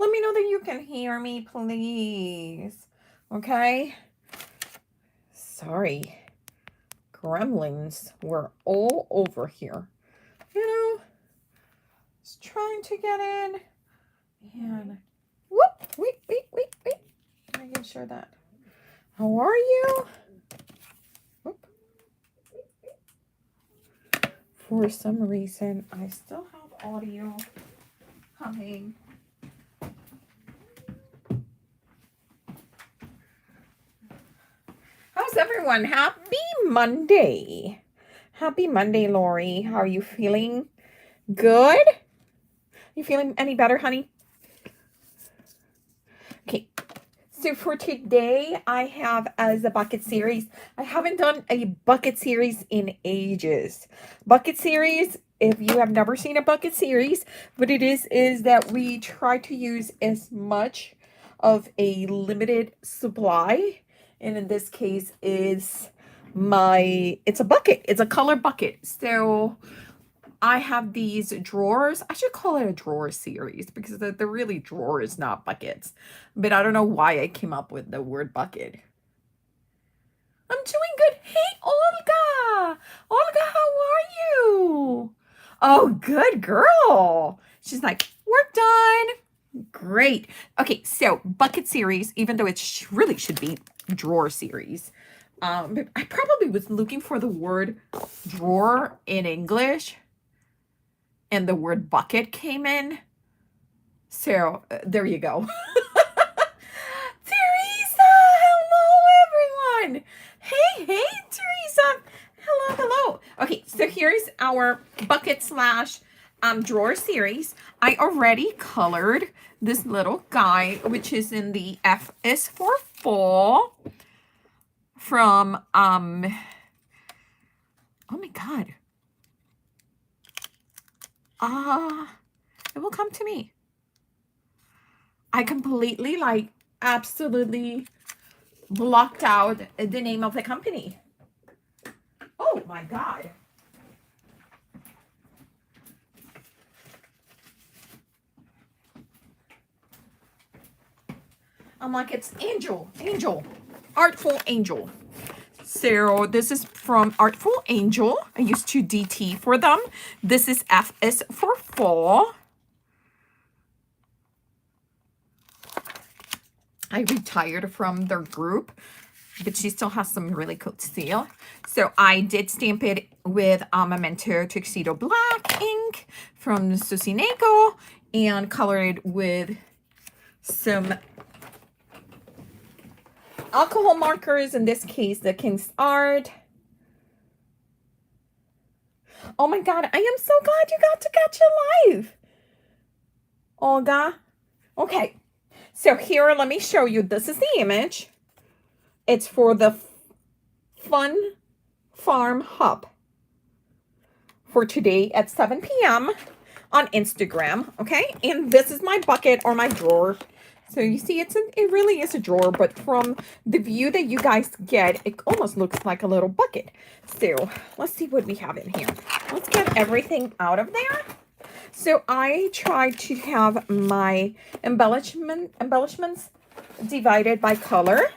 let me know that you can hear me, please. Okay? Sorry. Gremlins were all over here. You know, just trying to get in. And whoop, wait. Making sure that. How are you? Whoop. For some reason, I still have audio coming. How's everyone? Happy Monday. Happy Monday, Lori. How are you feeling? Good? You feeling any better, honey? Okay. So for today, I have as a bucket series. I haven't done a bucket series in ages. Bucket series, if you have never seen a bucket series, what it is that we try to use as much of a limited supply. And in this case is it's a bucket. It's a color bucket. So I have these drawers. I should call it a drawer series because they're really drawers, not buckets. But I don't know why I came up with the word bucket. I'm doing good. Hey, Olga. Olga, how are you? Oh, good girl. She's like, work done. Great. Okay, so bucket series, even though it really should be drawer series. But I probably was looking for the word drawer in English, and the word bucket came in. So there you go. Teresa, hello everyone. Hey, Teresa. Hello. Okay, so here's our bucket slash drawer series. I already colored this little guy, which is in the F is for Fall from oh my god. It will come to me. I completely absolutely blocked out the name of the company. Oh my god. I'm like, it's Angel, Artful Angel. So this is from Artful Angel. I used to DT for them. This is F is for Fall. I retired from their group, but she still has some really cool steel. So I did stamp it with Memento Tuxedo Black ink from Susineko and colored it with some alcohol markers, in this case, the King's Art. Oh my god, I am so glad you got to catch it live, Olga. Okay, so here, let me show you. This is the image. It's for the Fun Farm Hub for today at 7 p.m. on Instagram, okay? And this is my bucket or my drawer. So you see, it really is a drawer, but from the view that you guys get, it almost looks like a little bucket. So let's see what we have in here. Let's get everything out of there. So I tried to have my embellishments divided by color.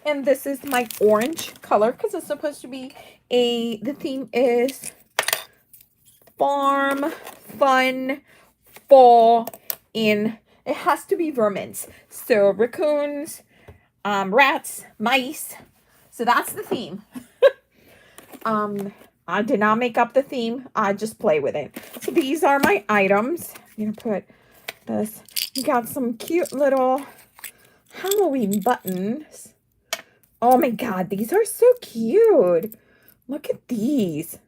And this is my orange color because it's supposed to be the theme is farm, fun, fall, in. It has to be vermins. So raccoons, rats, mice. So that's the theme. I did not make up the theme. I just play with it. So these are my items. I'm going to put this. We got some cute little Halloween buttons. Oh my god, these are so cute. Look at these.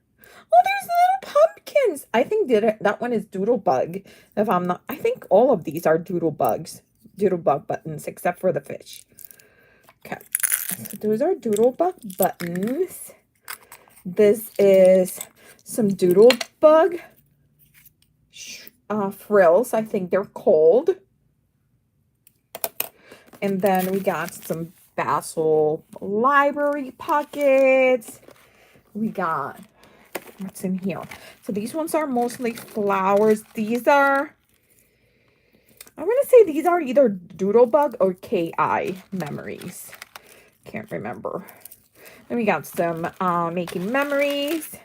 Oh, there's little pumpkins. I think that one is Doodlebug. If I'm not, I think all of these are Doodlebug buttons, except for the fish. Okay, so those are Doodlebug buttons. This is some Doodlebug frills. I think they're called. And then we got some Basil library pockets. We got, what's in here? So these ones are mostly flowers. These are I'm going to say these are either Doodlebug or KI memories. Can't remember. Then we got some making memories.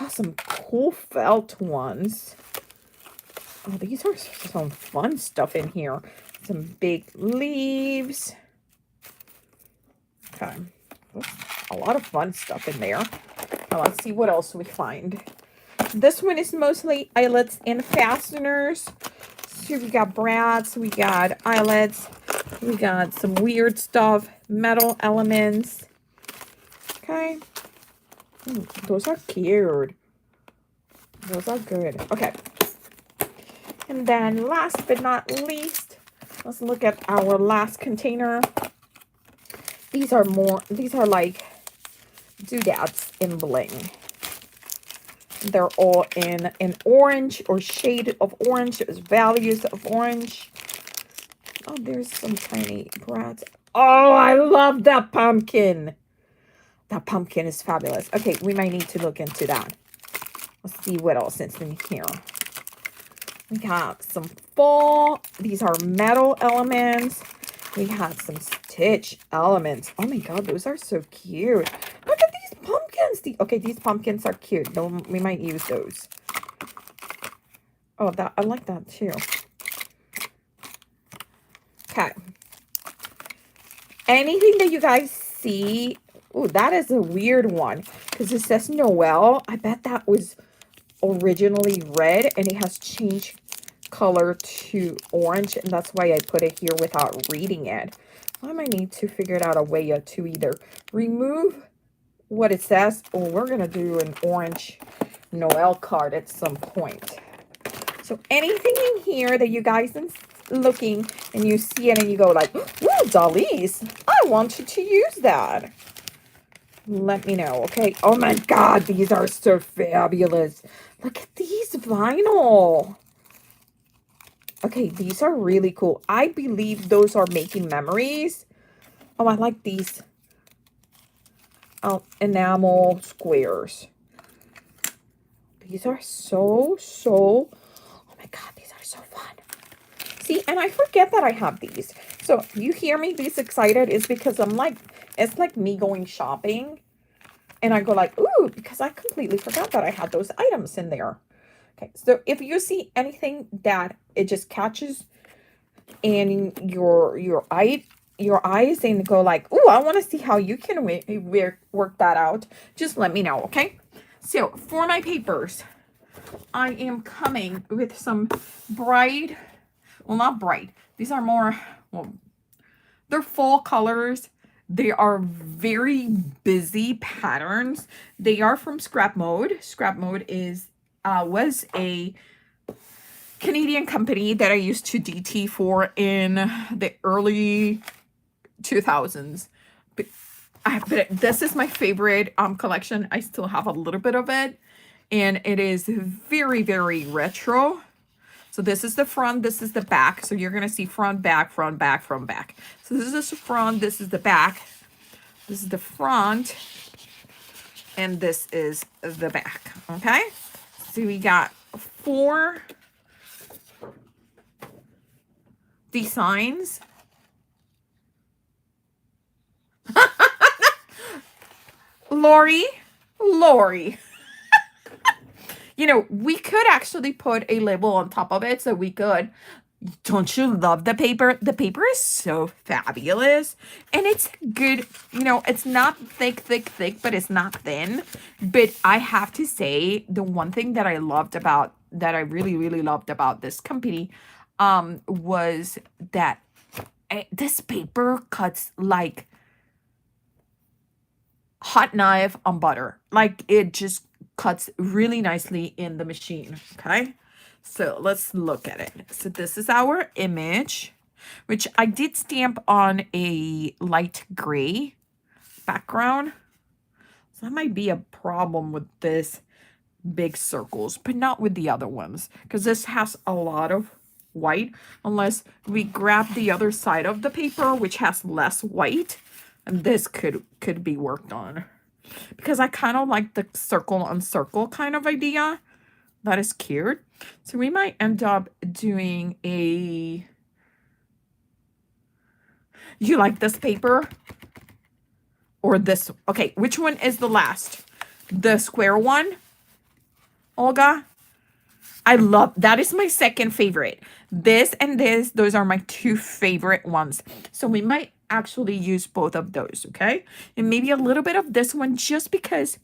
Oh, some cool felt ones. Oh, these are some fun stuff in here. Some big leaves. Okay. A lot of fun stuff in there. Now let's see what else we find. This one is mostly eyelets and fasteners. So we got brads, we got eyelets, we got some weird stuff, metal elements. Okay. Ooh, those are cute. Those are good. Okay. And then last but not least, let's look at our last container. These are like doodads in bling. They're all in an orange or shade of orange. There's values of orange. Oh, there's some tiny brads. Oh, I love that pumpkin. That pumpkin is fabulous. Okay, we might need to look into that. Let's see what else is in here. We got some fall. These are metal elements. We have some stitch elements. Oh my god, those are so cute. Look at these pumpkins. Okay, these pumpkins are cute. We might use those. Oh, I like that too. Okay. Anything that you guys see. Oh, that is a weird one. Because it says Noel. I bet that was originally red. And it has changed color to orange. And that's why I put it here without reading it. I might need to figure out a way to either remove what it says. Or we're going to do an orange Noel card at some point. So anything in here that you guys are looking and you see it and you go like, ooh, Dali's, I wanted to use that. Let me know, okay? Oh my god, these are so fabulous. Look at these vinyl. Okay, these are really cool. I believe those are making memories. Oh, I like these enamel squares. These are so, oh my god, these are so fun. See, and I forget that I have these. So you hear me this excited is because I'm like, it's like me going shopping. And I go like, ooh, because I completely forgot that I had those items in there. Okay, so if you see anything that it just catches in your eyes and go like, ooh, I want to see how you can work that out, just let me know, okay? So for my papers, I am coming with some bright, well, not bright. These are more, well, they're fall colors. They are very busy patterns. They are from Scrap Mode. Scrap Mode was a Canadian company that I used to DT for in the early 2000s. But this is my favorite collection. I still have a little bit of it. And it is very, very retro. So this is the front, this is the back. So you're going to see front, back, front, back, front, back. So this is the front, this is the back. This is the front. And this is the back. Okay? So we got 4 designs. Lori. You know, we could actually put a label on top of it, so we could. Don't you love the paper? The paper is so fabulous. And it's good. You know, it's not thick, but it's not thin. But I have to say, the one thing that I really, really loved about this company was that this paper cuts like hot knife on butter. Like, it just cuts really nicely in the machine. Okay, so let's look at it. So this is our image, which I did stamp on a light gray background. So that might be a problem with this big circles, but not with the other ones, because this has a lot of white, unless we grab the other side of the paper, which has less white, and this could be worked on. Because I kind of like the circle on circle kind of idea. That is cute. So we might end up doing a, you like this paper or this? Okay, which one is the last? The square one, Olga? I love, that is my second favorite. This and this, those are my two favorite ones. So we might actually use both of those, okay? And maybe a little bit of this one, just because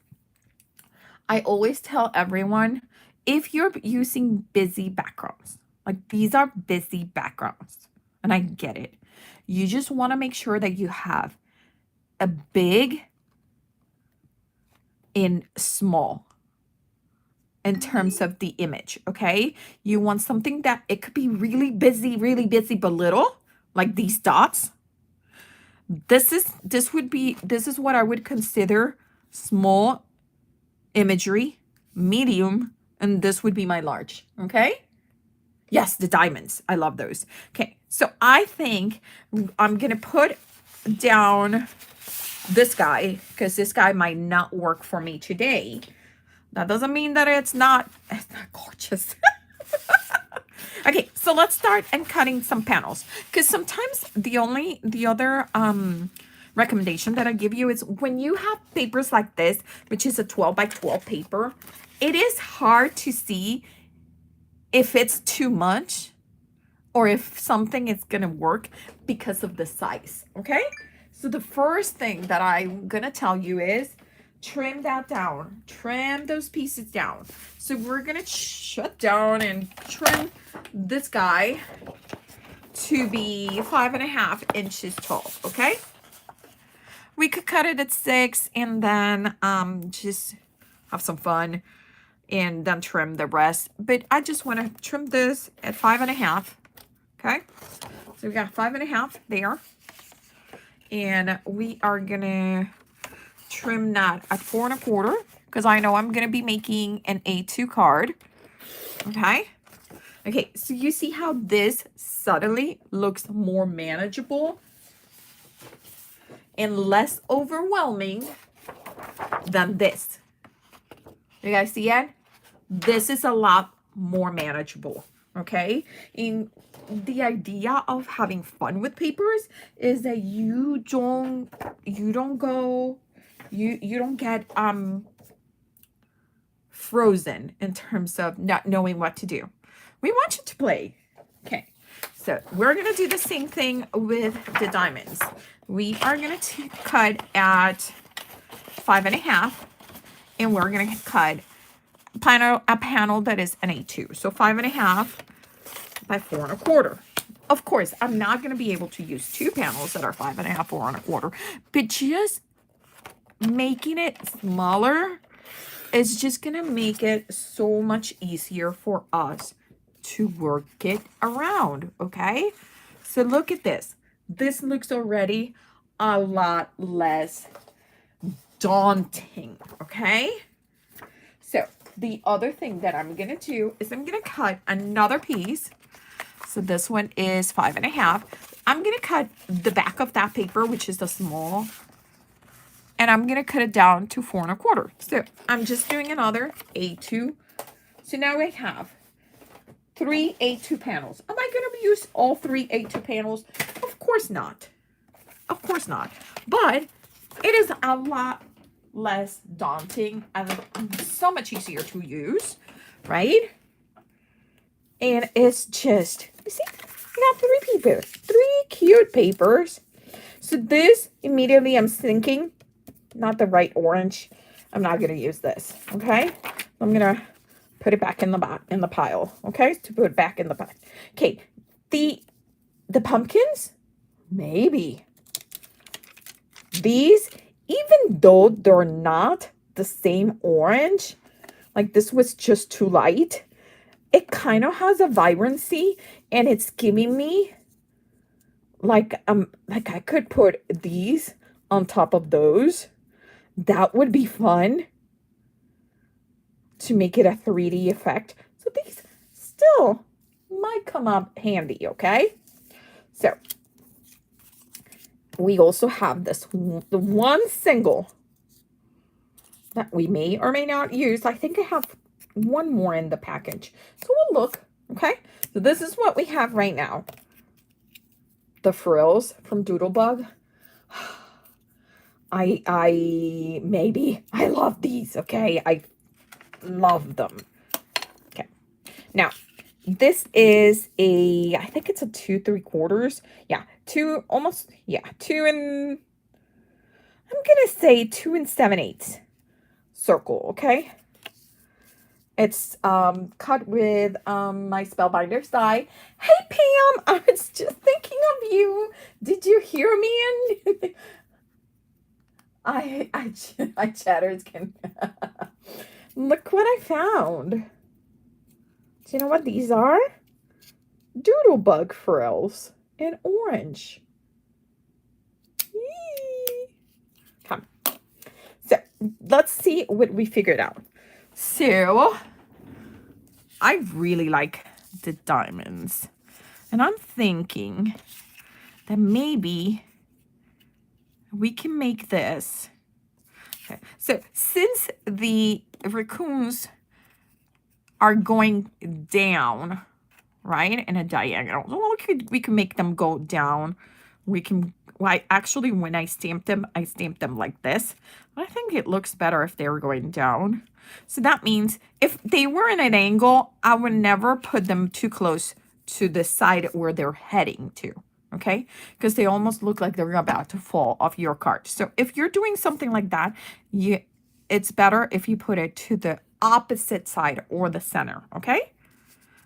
I always tell everyone, if you're using busy backgrounds, like these are busy backgrounds, and I get it. You just want to make sure that you have a big and small in terms of the image, okay? You want something that it could be really busy, but little, like these dots. This is what I would consider small imagery, medium, and this would be my large, okay? Yes, the diamonds. I love those. Okay, so I think I'm going to put down this guy, because this guy might not work for me today. That doesn't mean that it's not gorgeous. Okay, so let's start and cutting some panels, because sometimes the other recommendation that I give you is when you have papers like this, which is a 12 by 12 paper, it is hard to see if it's too much or if something is gonna work because of the size, okay? So the first thing that I'm gonna tell you is trim that down, trim those pieces down. So we're gonna shut down and trim this guy to be 5.5 inches tall, okay? We could cut it at 6 and then just have some fun and then trim the rest. But I just want to trim this at 5.5, okay? So we got 5.5 there. And we are gonna trim that at 4.25, because I know I'm gonna be making an A2 card, okay? Okay, so you see how this subtly looks more manageable and less overwhelming than this. You guys see it? This is a lot more manageable, okay? And the idea of having fun with papers is that you don't get frozen in terms of not knowing what to do. We want you to play. Okay, so we're gonna do the same thing with the diamonds. We are gonna cut at 5.5, and we're gonna cut a panel that is an A2. So 5.5 by 4.25. Of course, I'm not going to be able to use two panels that are 5.5, 4.25, but just making it smaller is just going to make it so much easier for us to work it around, okay? So look at this. This looks already a lot less daunting, okay? So the other thing that I'm going to do is I'm going to cut another piece. So this one is 5.5. I'm going to cut the back of that paper, which is the small, and I'm going to cut it down to 4.25. So I'm just doing another A2. So now I have 3 A2 panels. Am I going to use all 3 A2 panels? Of course not. Of course not. But it is a lot less daunting and so much easier to use, right? And it's just, you see, I got 3 papers, 3 cute papers. So this, immediately I'm thinking, not the right orange. I'm not going to use this, okay? I'm going to put it back in the pile, okay? To put it back in the pile. Okay, the pumpkins, maybe. These, even though they're not the same orange, like this was just too light, it kind of has a vibrancy, and it's giving me like I could put these on top of those. That would be fun to make it a 3D effect. So these still might come up handy, okay? So we also have the one single that we may or may not use. I think I have one more in the package. So we'll look, okay? So this is what we have right now. The frills from Doodlebug. I love these, okay? I love them. Okay. Now, this is I think it's a 2 3/4. Yeah, 2, almost, yeah, 2 and, I'm gonna say 2 7/8 circle, okay? It's cut with my Spellbinders die. Hey Pam, I was just thinking of you. Did you hear me? And I chatters can. Look what I found. Do you know what these are? Doodlebug frills in orange. Yee. Come. So let's see what we figured out. So I really like the diamonds. And I'm thinking that maybe we can make this. Okay. So since the raccoons are going down, right, in a diagonal, well, we can make them go down. We can, well, actually, when I stamped them like this. But I think it looks better if they were going down. So that means if they were in an angle, I would never put them too close to the side where they're heading to. Okay, because they almost look like they're about to fall off your card. So if you're doing something like that, it's better if you put it to the opposite side or the center, okay?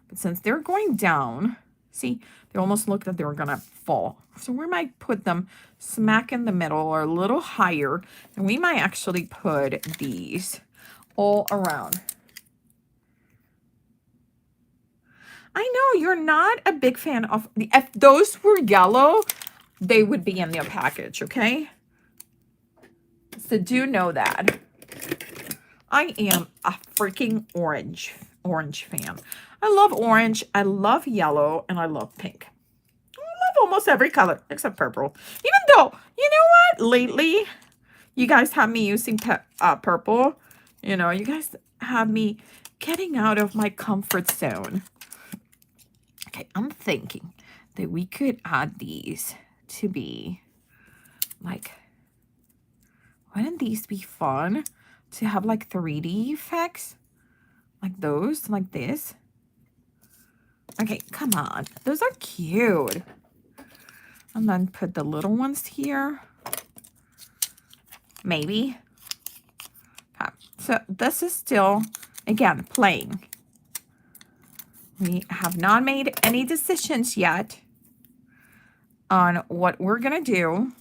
But since they're going down, see, they almost look like they're gonna fall. So we might put them smack in the middle or a little higher, and we might actually put these all around. I know you're not a big fan of if those were yellow, they would be in their package, okay? So do know that. I am a freaking orange fan. I love orange, I love yellow, and I love pink. I love almost every color except purple. Even though, you know what? Lately, you guys have me using purple. You know, you guys have me getting out of my comfort zone. Okay, I'm thinking that we could add these to be like, wouldn't these be fun to have like 3D effects? Like those, like this. Okay, come on. Those are cute. And then put the little ones here. Maybe. Okay. So this is still, again, playing. We have not made any decisions yet on what we're going to do.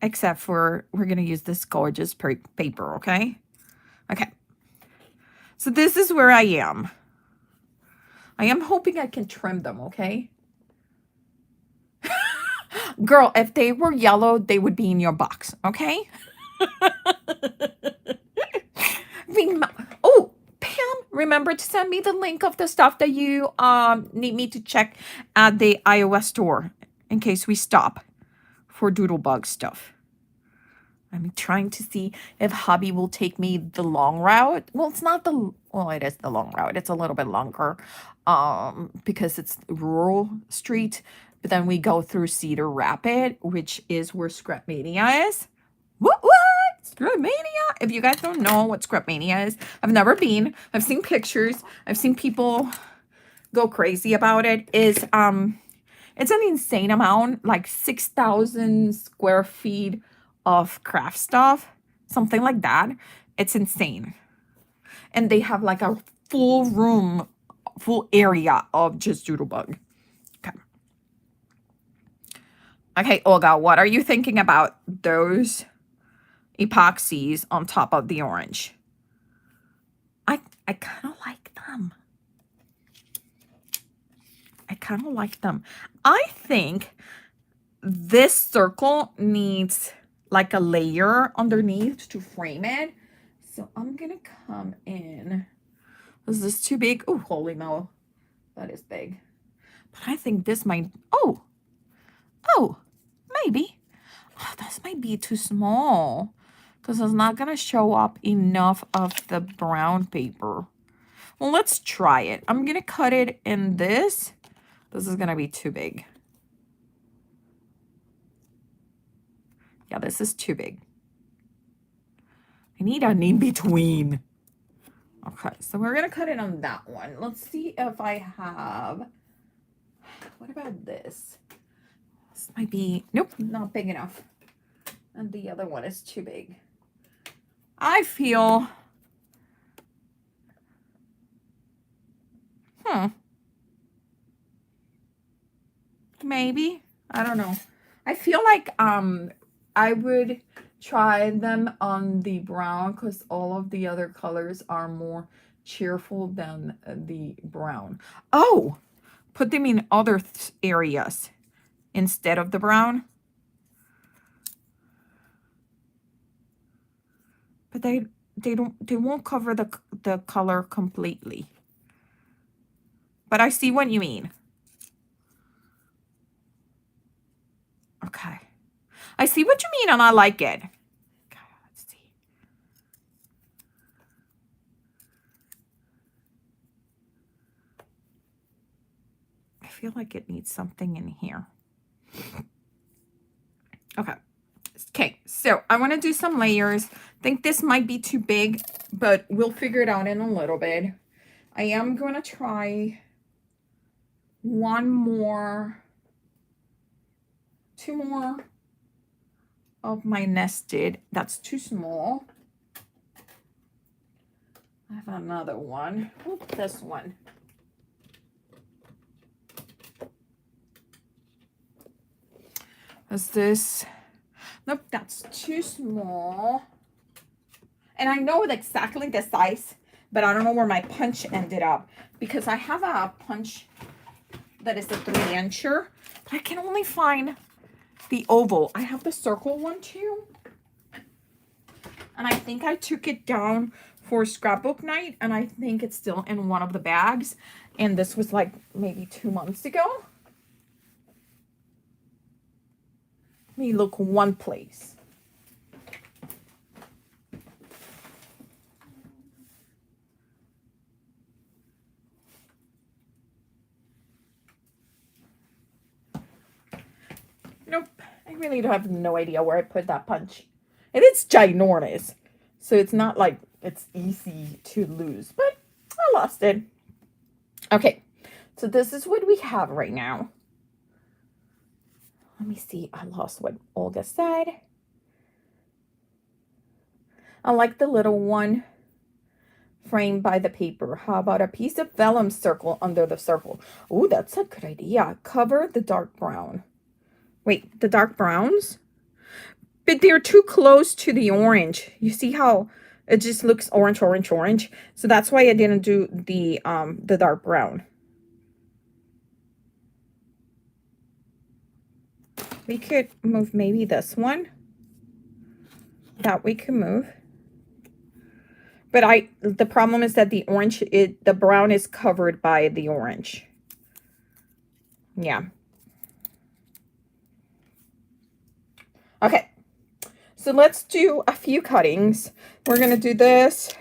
Except for we're going to use this gorgeous paper, okay? Okay. So this is where I am. I am hoping I can trim them, okay? Girl, if they were yellow, they would be in your box, okay? Oh, Pam, remember to send me the link of the stuff that you need me to check at the iOS store in case we stop for Doodlebug stuff. I'm trying to see if hubby will take me the long route. Well, it's not the, well, it is the long route. It's a little bit longer because it's rural street. But then we go through Cedar Rapid, which is where Scrapmania is. What? Scrapmania? If you guys don't know what Scrapmania is, I've never been. I've seen pictures. I've seen people go crazy about it. It's an insane amount, like 6,000 square feet of craft stuff, something like that. It's insane. And they have like a full room, full area of just Doodlebug. Okay, Olga, what are you thinking about those epoxies on top of the orange? I kind of like them. I think this circle needs like a layer underneath to frame it. So I'm going to come in. Is this too big? Oh, holy moly. That is big. But I think this might, oh, maybe. Oh, this might be too small because it's not going to show up enough of the brown paper. Well, let's try it. I'm going to cut it in this. This is going to be too big. Yeah, this is too big. I need an in-between. Okay, so we're going to cut it on that one. Let's see if I have... What about this? This might be... Nope, not big enough. And the other one is too big. I feel... Maybe. I don't know. I feel like I would try them on the brown because all of the other colors are more cheerful than the brown. Oh, put them in other areas instead of the brown. But they won't cover the color completely. But I see what you mean. Okay. I see what you mean and I like it. Okay, let's see. I feel like it needs something in here. Okay. Okay, so I want to do some layers. I think this might be too big, but we'll figure it out in a little bit. I am going to try two more of my nested. That's too small. I have another one. Oh, this one. Is this? Nope, that's too small. And I know exactly the size, but I don't know where my punch ended up because I have a punch that is a 3-incher, but I can only find the oval. I have the circle one too. And I think I took it down for scrapbook night and I think it's still in one of the bags. And this was like maybe 2 months ago. Let me look one place. Nope. I really have no idea where I put that punch. And it's ginormous. So it's not like it's easy to lose. But I lost it. Okay. So this is what we have right now. Let me see. I lost what Olga said. I like the little one framed by the paper. How about a piece of vellum circle under the circle? Oh, that's a good idea. Cover the dark brown. Wait, the dark browns? But they're too close to the orange. You see how it just looks orange, orange, orange? So that's why I didn't do the dark brown. We could move maybe this one. That we can move. But the problem is that the brown is covered by the orange. Yeah. Okay. So let's do a few cuttings. We're going to do this.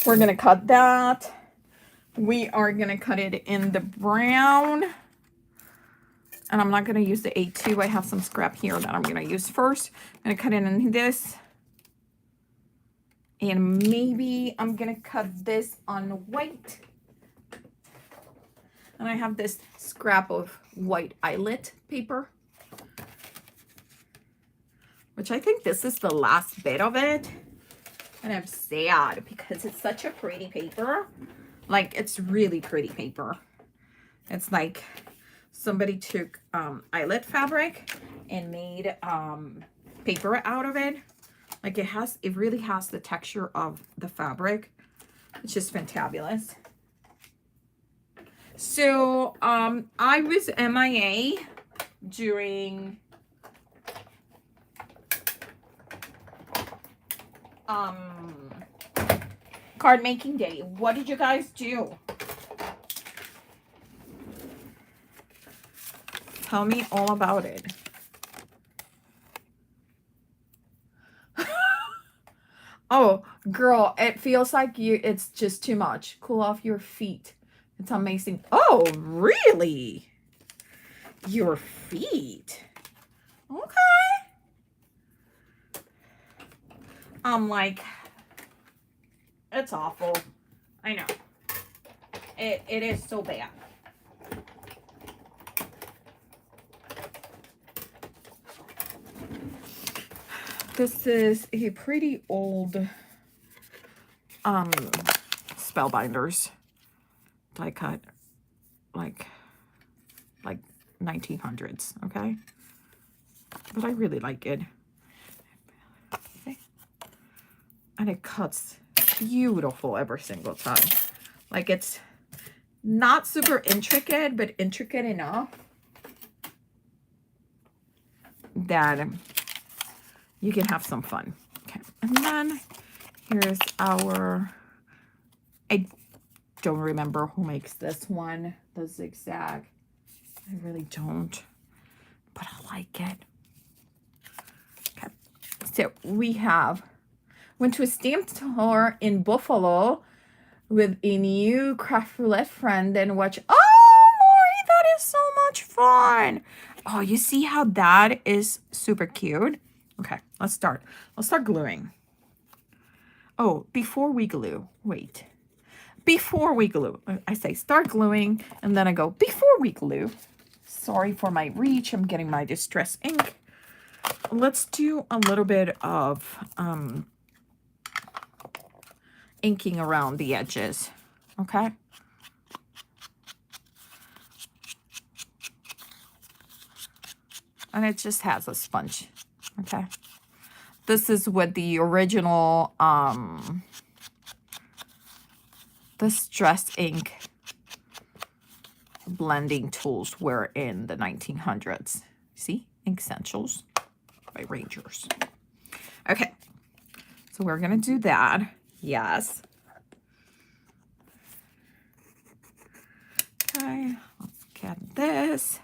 We're going to cut that. We are going to cut it in the brown. And I'm not going to use the A2. I have some scrap here that I'm going to use first. I'm going to cut it in this. And maybe I'm going to cut this on white. And I have this scrap of white eyelet paper, which I think this is the last bit of it. And I'm sad because it's such a pretty paper. Like, it's really pretty paper. It's like somebody took eyelet fabric and made paper out of it. Like, it really has the texture of the fabric. It's just fantabulous. So I was MIA during card making day. What did you guys do? Tell me all about it. Oh, girl, it feels like it's just too much. Cool off your feet. It's amazing. Oh, really? Your feet. Okay. I'm like, it's awful. I know. It is so bad. This is a pretty old Spellbinders die cut, like 1900s, okay? But I really like it. Okay. And it cuts beautiful every single time. Like, it's not super intricate, but intricate enough that you can have some fun. Okay, and then here's our, I don't remember who makes this one, the zigzag. I really don't, but I like it. Okay, so we went to a stamp store in Buffalo with a new craft roulette friend and watch. Oh, Lori, that is so much fun. Oh, you see how that is super cute? Okay, let's start. Let's start gluing. Oh, before we glue, wait. Before we glue, I say start gluing, and then I go, before we glue. Sorry for my reach, I'm getting my Distress ink. Let's do a little bit of inking around the edges, okay? And it just has a sponge, okay? This is what the original Distress ink blending tools were in the 1900s. See? Ink Essentials by Rangers. Okay, so we're gonna do that. Yes. Okay, let's get this.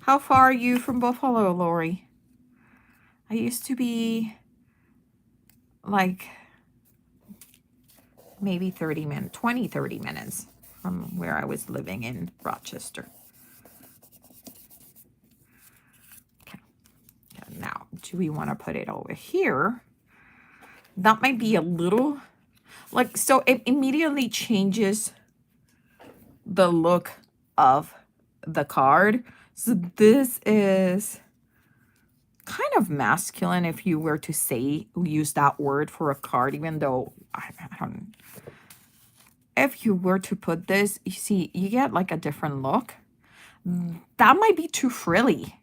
How far are you from Buffalo, Lori? I used to be like maybe 30 minutes, 30 minutes from where I was living in Rochester. Okay. Now, do we want to put it over here? That might be a little, like, so it immediately changes the look of the card. So this is kind of masculine if you were to say, use that word for a card, even though I don't, if you were to put this, you see, you get like a different look. That might be too frilly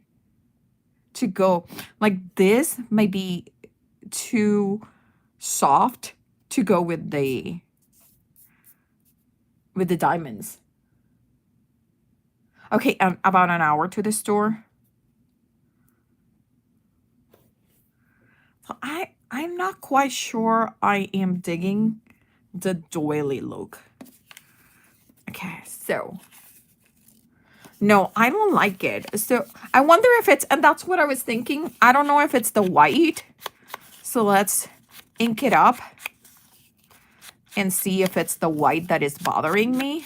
to go. Like, this might be too soft to go with the diamonds. Okay, about an hour to the store. So I'm not quite sure I am digging the doily look. Okay, so no, I don't like it. So I wonder if it's, and that's what I was thinking. I don't know if it's the white. So let's ink it up and see if it's the white that is bothering me.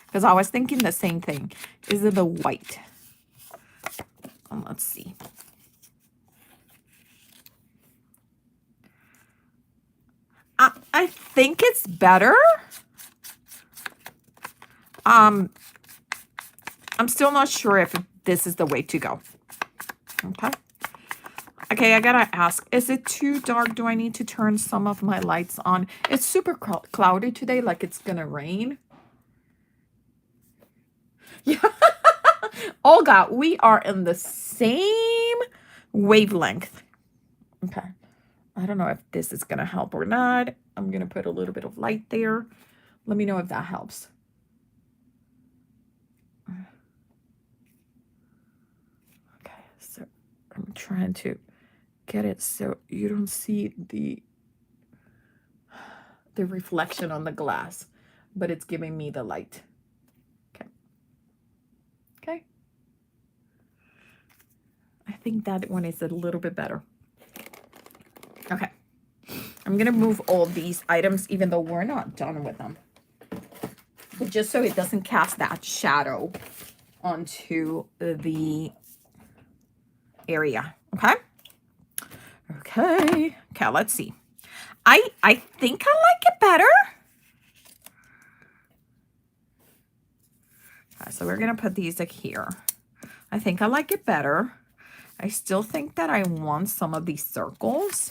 Because I was thinking the same thing. Is it the white? Let's see. I think it's better. I'm still not sure if this is the way to go. Okay. Okay, I gotta ask, is it too dark? Do I need to turn some of my lights on? It's super cloudy today, like it's gonna rain. Yeah. Olga, we are in the same wavelength. Okay. I don't know if this is gonna help or not. I'm gonna put a little bit of light there. Let me know if that helps. Okay, so I'm trying to get it so you don't see the reflection on the glass. but it's giving me the light. Okay. Okay. I think that one is a little bit better. Okay. I'm going to move all these items, even though we're not done with them. But just so it doesn't cast that shadow onto the area. Okay. Okay. Okay, let's see. I think I like it better. Okay, so we're going to put these like here. I think I like it better. I still think that I want some of these circles.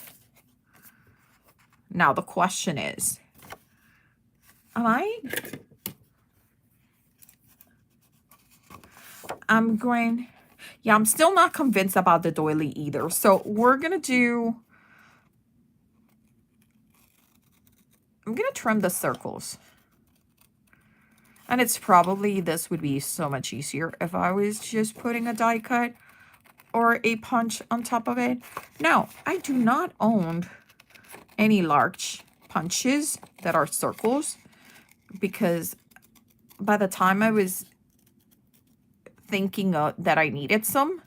Now the question is, I'm still not convinced about the doily either. So we're going to I'm going to trim the circles. And it's probably, this would be so much easier if I was just putting a die cut or a punch on top of it. Now, I do not own any large punches that are circles, because by the time I was thinking that I needed some,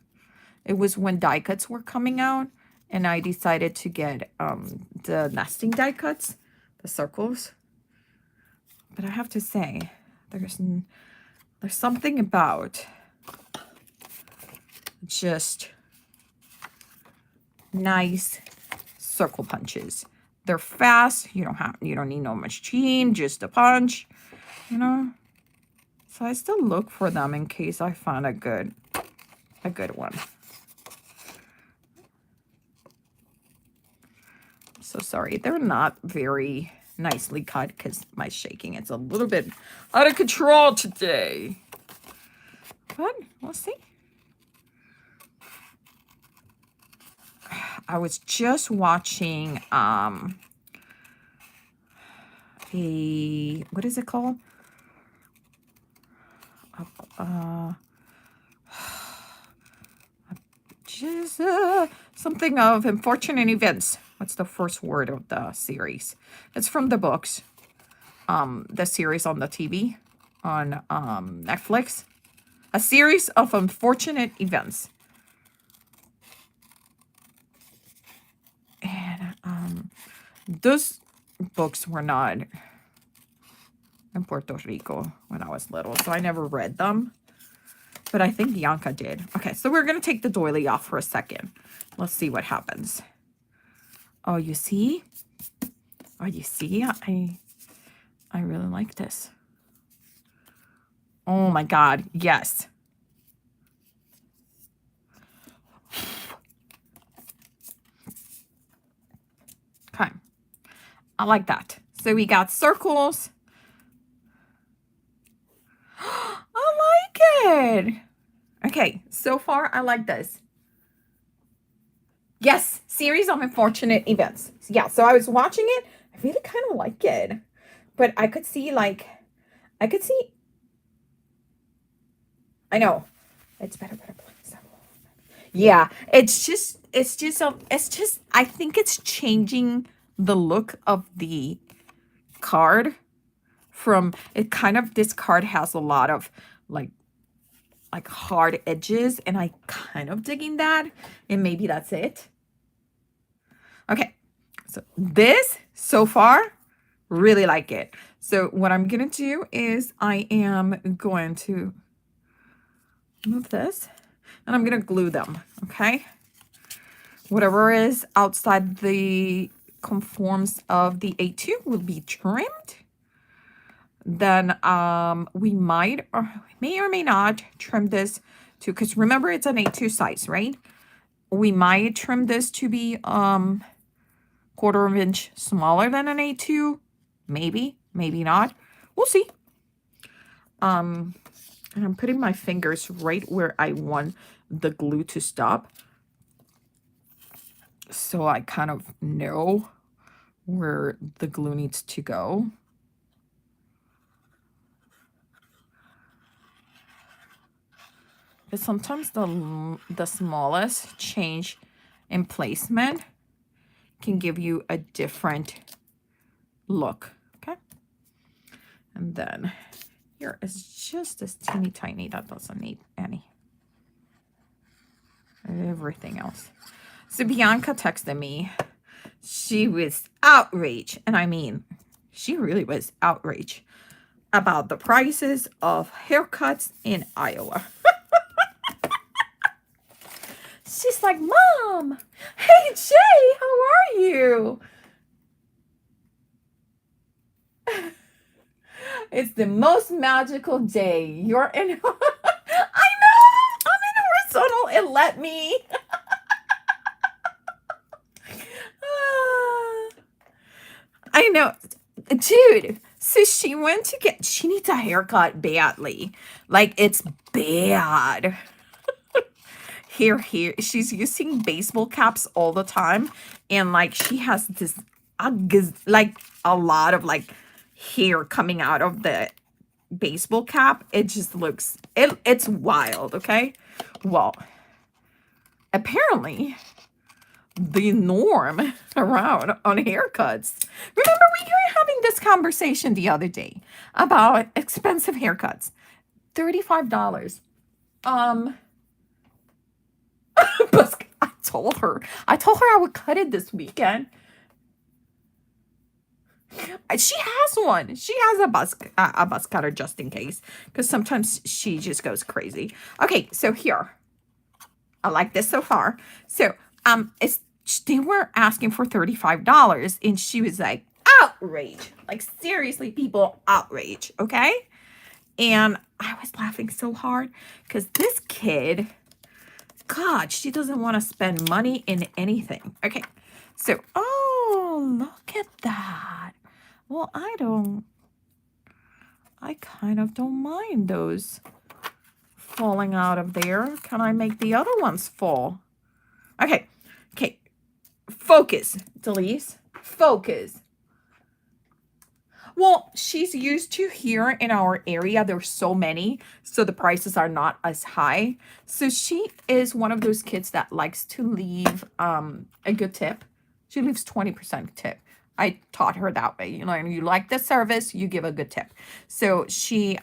it was when die cuts were coming out, and I decided to get the nesting die cuts, the circles. But I have to say, there's something about just nice circle punches. They're fast. You don't need no machine, just a punch, you know. So I still look for them in case I find a good one. I'm so sorry. They're not very nicely cut because my shaking is a little bit out of control today. But we'll see. I was just watching what is it called? Just something of Unfortunate Events. What's the first word of the series? It's from the books. The series on the TV on Netflix. A series of unfortunate events. And those books were not in Puerto Rico when I was little, so I never read them. But I think Bianca did. Okay, so we're going to take the doily off for a second. Let's see what happens. Oh, you see? Oh, you see? I really like this. Oh my God, yes. Okay. I like that. So we got circles. I like it. Okay, so far I like this. Yes, series of unfortunate events. Yeah, so I was watching it. I really kind of like it. But I could see I know. It's better. Yeah, it's just I think it's changing the look of the card from it kind of, this card has a lot of like hard edges, and I kind of digging that, and maybe that's it. Okay, so this so far, really like it. So what I'm gonna do is I am going to move this, and I'm gonna glue them. Okay, whatever is outside the conforms of the A2 will be trimmed. Then we might or may or may not trim this to, because remember it's an A2 size, right? We might trim this to be 1/4 inch smaller than an A2. Maybe not. We'll see. And I'm putting my fingers right where I want the glue to stop, so I kind of know where the glue needs to go. But sometimes the smallest change in placement can give you a different look. Okay, And then here is just this teeny tiny that doesn't need any. Everything else. So Bianca texted me. She was outraged. And I mean, she really was outraged about the prices of haircuts in Iowa. She's like, Mom, hey Jay, how are you? It's the most magical day. You're in. I know. I'm in horizontal. It let me. I know. Dude. So she went to get. She needs a haircut badly. Like, it's bad. Here. She's using baseball caps all the time. And, like, she has this, like, a lot of, like, hair coming out of the baseball cap. It just looks, it's wild, okay? Well, apparently the norm around on haircuts. Remember, we were having this conversation the other day about expensive haircuts. $35. But I told her I would cut it this weekend. She has one. She has a buzz cutter just in case, because sometimes she just goes crazy. Okay, so here, I like this so far. So they were asking for $35, and she was like, outrage. Like, seriously, people, outrage. Okay, and I was laughing so hard because this kid, God, she doesn't want to spend money in anything. Okay, so oh, look at that. Well, I kind of don't mind those falling out of there. Can I make the other ones fall? Okay. Focus, Delise. Focus. Well, she's used to here in our area. There's so many, so the prices are not as high. So she is one of those kids that likes to leave a good tip. She leaves 20% tip. I taught her that way. You know, and you like the service, you give a good tip. So she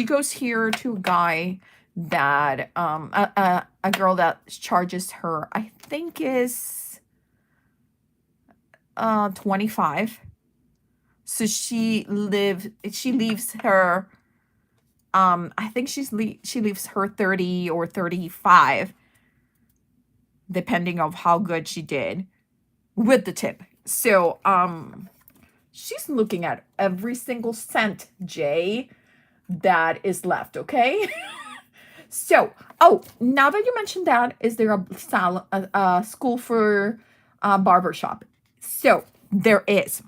goes here to a guy that a girl that charges her, I think, is 25. So she leaves her I think she leaves her 30 or 35, depending on how good she did with the tip. So she's looking at every single cent, Jay, that is left, okay? So, oh, now that you mentioned that, is there a school for barbershop? So there is.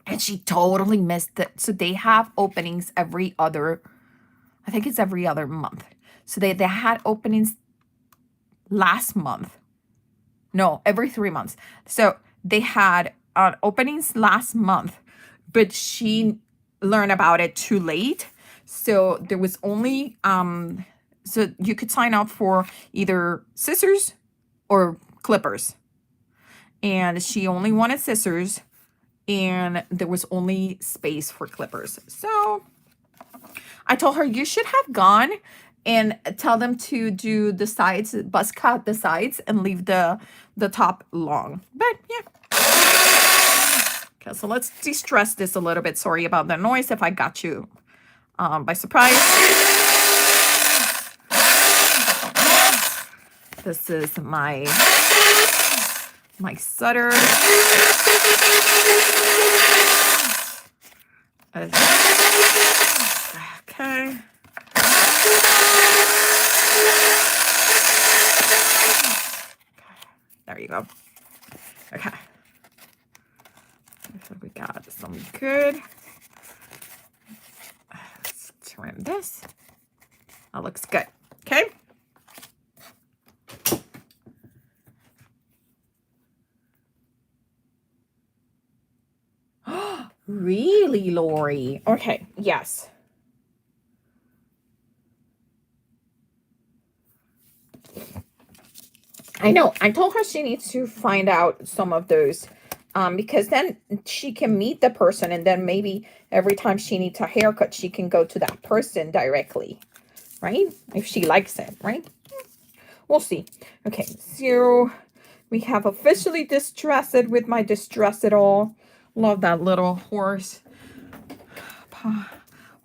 And she totally missed it. So they have openings every other, I think it's every other month. So they had openings last month. No, every 3 months. So they had openings last month, but she learned about it too late. So there was only, so you could sign up for either scissors or clippers. And she only wanted scissors, and there was only space for clippers. So I told her, you should have gone and tell them to do the sides, buzz cut the sides, and leave the top long. But yeah. Okay, so let's de-stress this a little bit. Sorry about the noise if I got you by surprise. This is my Sutter. Okay. There you go. Okay. So we got some good. Let's trim this. That looks good. Okay. Really, Lori? Okay, yes. I know. I told her she needs to find out some of those because then she can meet the person, and then maybe every time she needs a haircut, she can go to that person directly, right? If she likes it, right? We'll see. Okay, so we have officially distressed it with my Distress It All. Love that little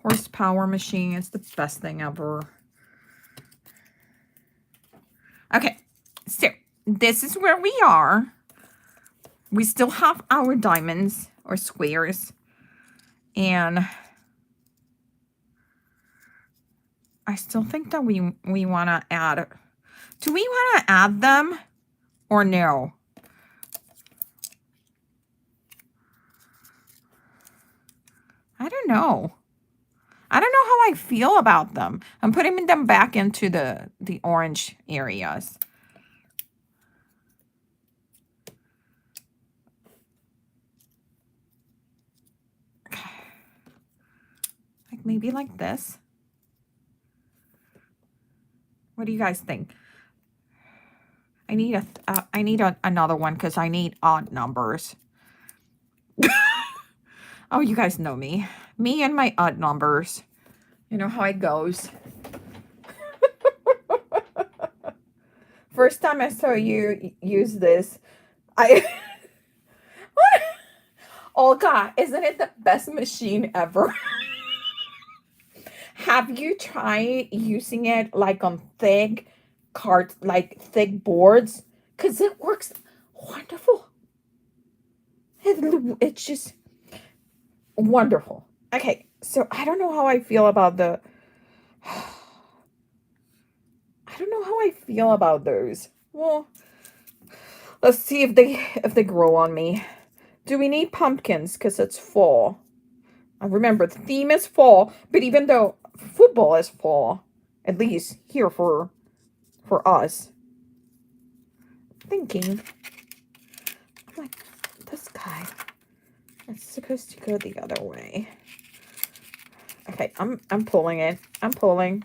horsepower machine. It's the best thing ever. Okay, so this is where we are. We still have our diamonds or squares. And I still think that we want to add. Do we want to add them or no? I don't know. I don't know how I feel about them. I'm putting them back into the orange areas. Like maybe like this. What do you guys think? I need another one because I need odd numbers. Oh, you guys know me. Me and my odd numbers. You know how it goes. First time I saw you use this, what? Olga, isn't it the best machine ever? Have you tried using it like on thick cards, like thick boards? Because it works wonderful. It's just wonderful. Okay, so I don't know how I feel about the... I don't know how I feel about those. Well, let's see if they grow on me. Do we need pumpkins? Because it's fall. I remember the theme is fall, but even though football is fall, at least here for us. Thinking, like this guy. It's supposed to go the other way. Okay, I'm pulling it. I'm pulling.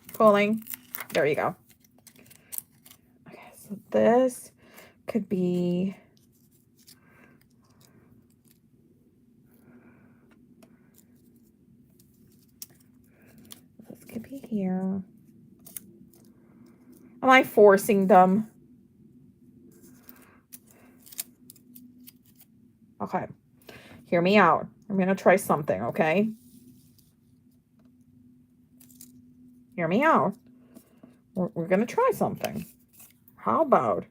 There you go. Okay, so this could be... This could be here. Am I forcing them? Okay. Hear me out. I'm going to try something, okay? Hear me out. We're going to try something. How about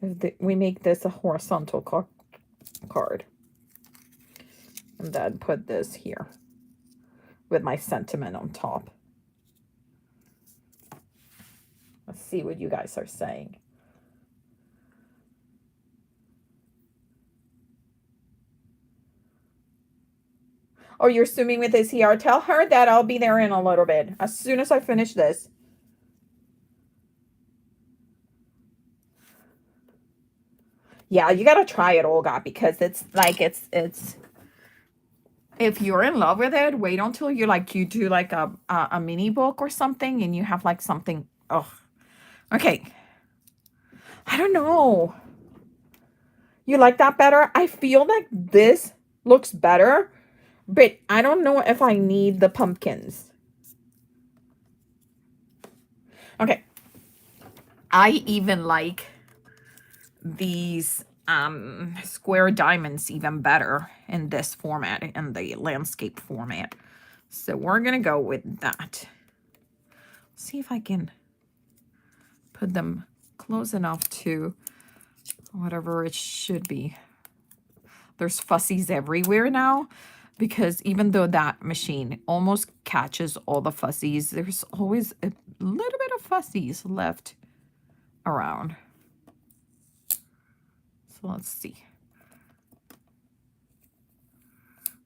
if we make this a horizontal card? And then put this here with my sentiment on top. Let's see what you guys are saying. Oh, you're swimming with this here. Tell her that I'll be there in a little bit. As soon as I finish this. Yeah, you gotta try it, Olga, because it's like, it's... If you're in love with it, wait until you do like a mini book or something and you have like something. Oh, okay. I don't know. You like that better? I feel like this looks better, but I don't know if I need the pumpkins. Okay. I even like these square diamonds even better in this format, in the landscape format. So we're gonna go with that. See if I can put them close enough to whatever it should be. There's fuzzies everywhere now, because even though that machine almost catches all the fuzzies, there's always a little bit of fuzzies left around. So let's see.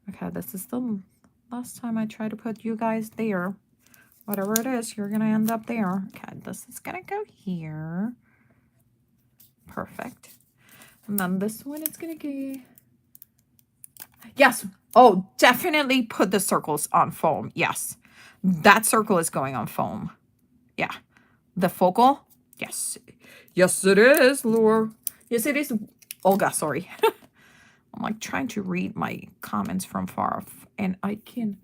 Okay, this is the last time I try to put you guys there. Whatever it is, you're going to end up there. Okay, this is going to go here. Perfect. And then this one is going to go... Yes. Oh, definitely put the circles on foam. Yes. That circle is going on foam. Yeah. The focal? Yes. Yes, it is, Lure. Yes, it is. Olga, sorry. I'm like trying to read my comments from far off, and I can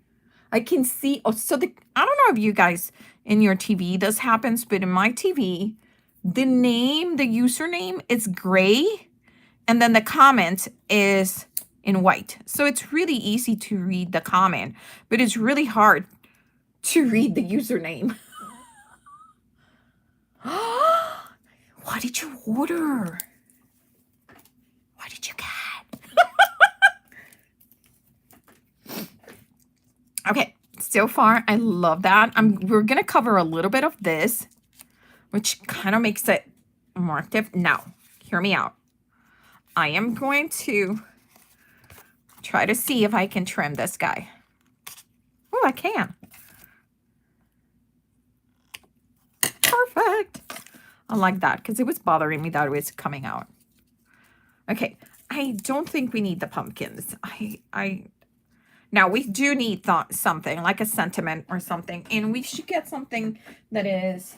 see. Oh, so I don't know if you guys in your TV this happens, but in my TV, the username is gray, and then the comment is in white. So it's really easy to read the comment, but it's really hard to read the username. What did you order? What did you get? Okay, so far I love that. We're gonna cover a little bit of this, which kind of makes it more active. Now, hear me out. I am going to try to see if I can trim this guy. Oh, I can. Perfect. I like that because it was bothering me that it was coming out. Okay, I don't think we need the pumpkins. Now we do need something like a sentiment or something, and we should get something that is.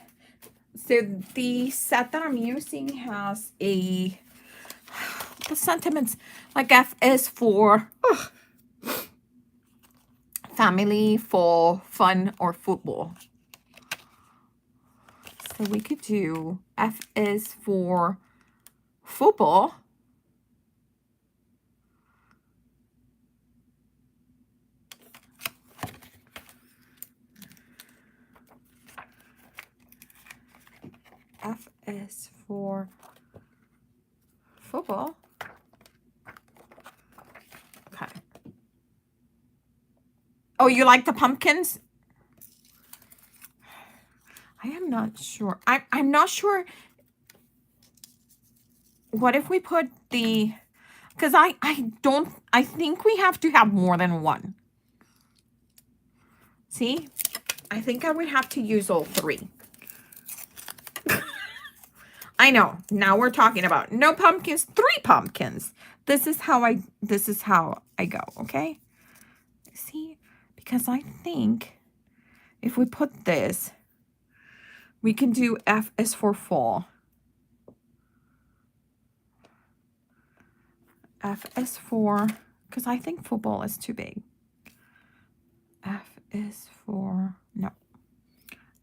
So the set that I'm using has the sentiments, like F is for family, for fun, or football. So we could do F is for football. F is for football. Okay. Oh, you like the pumpkins? I am not sure. I'm not sure. What if we put the... Because I think we have to have more than one. See? I think I would have to use all three. I know. Now we're talking about no pumpkins, 3 pumpkins. This is how I go, okay? See? Because I think if we put this, we can do F is for fall. F is for, because I think football is too big. F is for, no.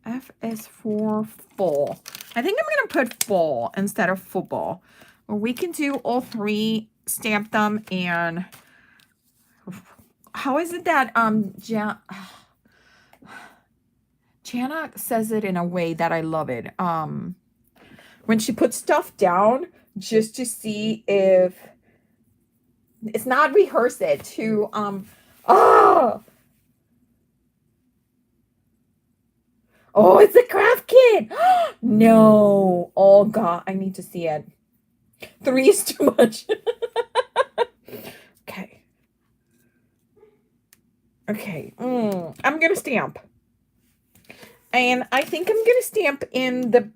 F is for fall. I think I'm going to put fall instead of football. Or we can do all 3, stamp them, and how is it that Jana says it in a way that I love it. When she puts stuff down just to see if it's not rehearse it to oh, it's a craft kit. No. Oh God, I need to see it. 3 is too much. Okay. Okay. I'm gonna stamp. And I think I'm gonna stamp in the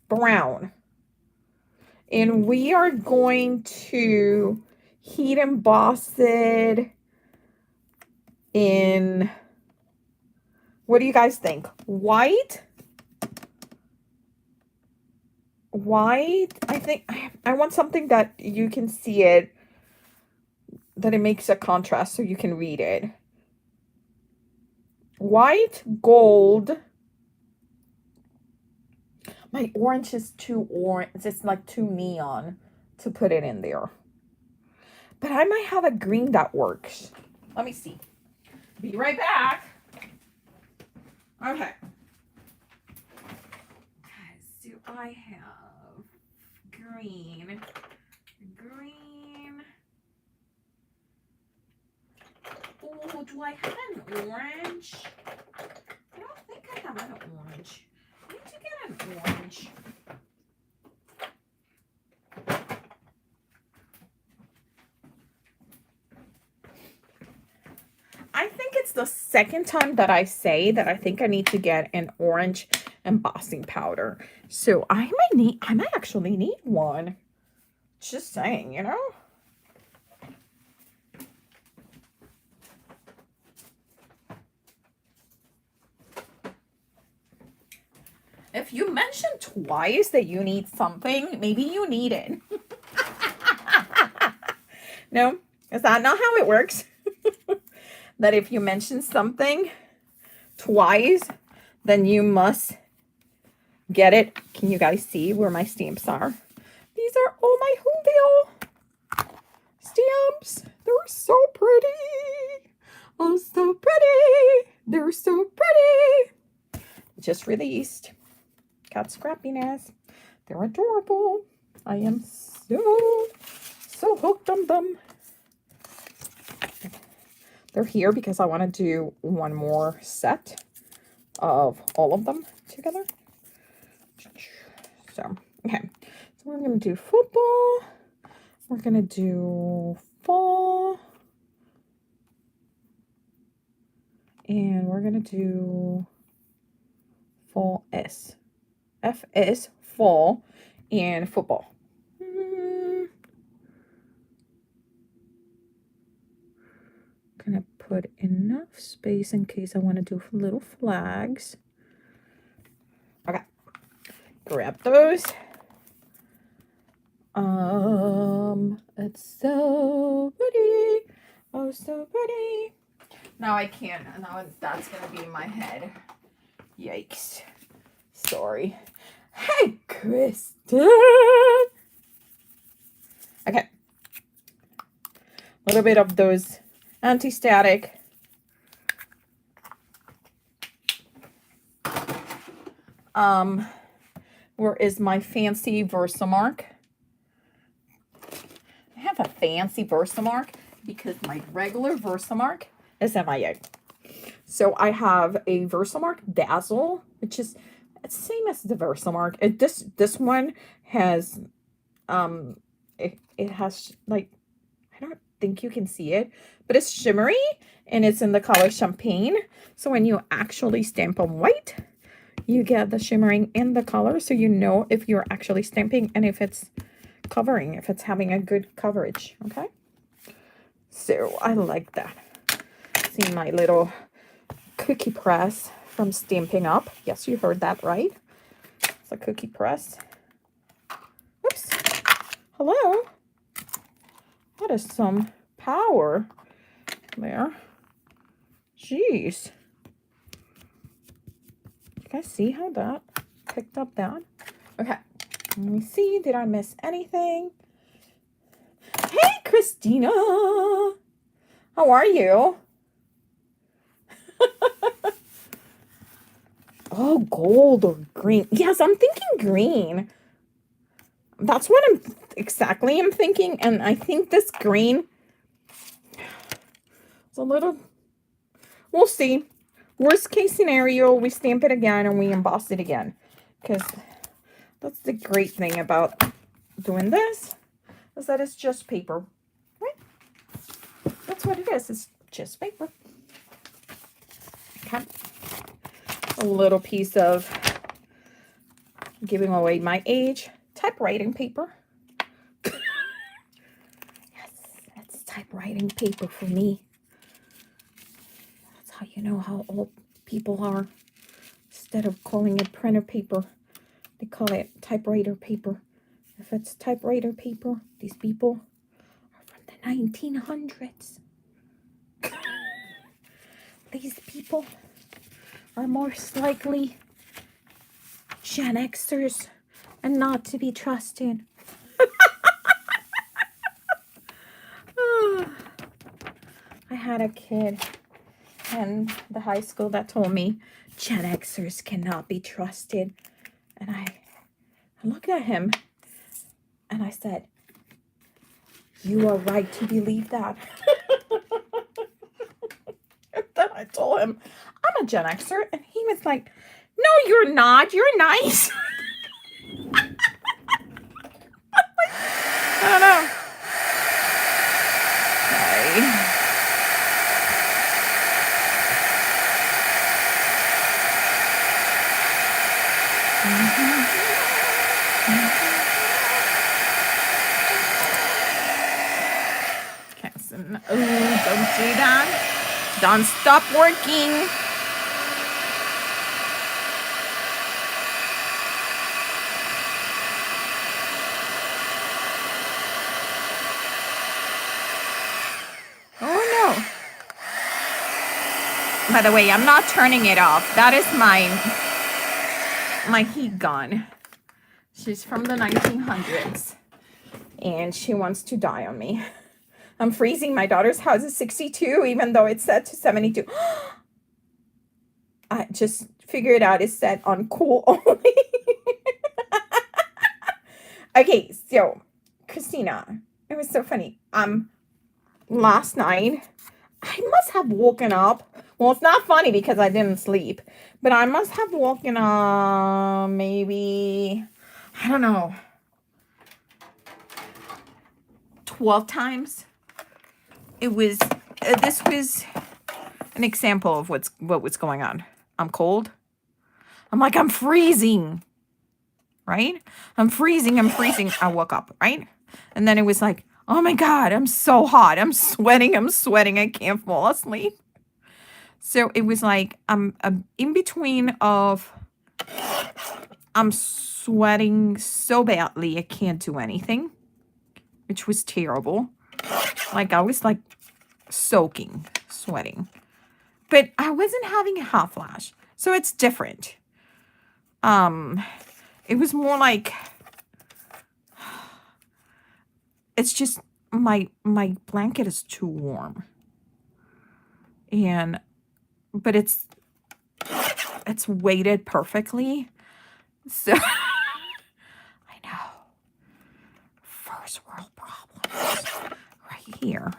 brown. And we are going to heat emboss it in, what do you guys think? White? White? I think I want something that you can see it, that it makes a contrast so you can read it. White, gold. My orange is too orange. It's like too neon to put it in there. But I might have a green that works. Let me see. Be right back. Okay. So I have green. Green. Oh, do I have an orange? I don't think I have an orange. I need to get an orange. I think it's the second time that I say that I think I need to get an orange embossing powder. So I might actually need one. Just saying, you know? If you mention twice that you need something, maybe you need it. No, is that not how it works? That if you mention something twice, then you must get it. Can you guys see where my stamps are? These are all my Whoville stamps. They're so pretty. Oh, so pretty. They're so pretty. Just released. Got scrappiness. They're adorable. I am so hooked on them. They're here because I want to do one more set of all of them together. So, okay. So we're going to do football. We're going to do fall. And we're going to do fall S. F is fall and football. Gonna put enough space in case I want to do little flags. Okay, grab those. It's so pretty. Oh, so pretty. Now I can't. Now that's gonna be in my head. Yikes. Sorry. Hey, Kristen. Okay. A little bit of those anti-static. Where is my fancy Versamark? I have a fancy Versamark because my regular Versamark is MIA. So I have a Versamark Dazzle, which is the same as the Versamark. This one has it has like, I don't think you can see it, but it's shimmery and it's in the color champagne. So when you actually stamp on white, you get the shimmering in the color, so you know if you're actually stamping and if it's covering, if it's having a good coverage. Okay, so I like that. See my little cookie press from Stampin' Up. Yes, you heard that right. It's a cookie press. Oops. Hello. That is some power there. Jeez. You guys see how that picked up that? Okay. Let me see. Did I miss anything? Hey, Christina. How are you? Oh, gold or green. Yes, I'm thinking green. That's what I'm thinking. And I think this green is a little, we'll see. Worst case scenario, we stamp it again and we emboss it again. Because that's the great thing about doing this, is that it's just paper. Right? That's what it is. It's just paper. Okay. A little piece of, giving away my age, typewriting paper. Yes, that's typewriting paper for me. That's how you know how old people are. Instead of calling it printer paper, they call it typewriter paper. If it's typewriter paper, these people are from the 1900s. These people are most likely Gen Xers and not to be trusted. I had a kid in the high school that told me Gen Xers cannot be trusted. And I looked at him and I said, you are right to believe that. And then I told him, I'm a Gen Xer. And he was like, no, you're not. You're nice. I don't know. Okay. Okay, so don't do that. Don't stop working. By the way, I'm not turning it off. That is my heat gun. She's from the 1900s. And she wants to die on me. I'm freezing. My daughter's house is 62, even though it's set to 72. I just figured out it's set on cool only. Okay, so Christina, it was so funny. Last night, I must have woken up. Well, it's not funny because I didn't sleep, but I must have woken up maybe, I don't know, 12 times. It was, this was an example of what was going on. I'm cold. I'm like, I'm freezing, right? I'm freezing. I woke up, right? And then it was like, oh my God, I'm so hot. I'm sweating. I can't fall asleep. So it was like, I'm in between of, I'm sweating so badly I can't do anything, which was terrible. Like I was like soaking, sweating. But I wasn't having a hot flash. So it's different. It was more like, it's just my blanket is too warm. But it's weighted perfectly. So I know. First world problems. Right here.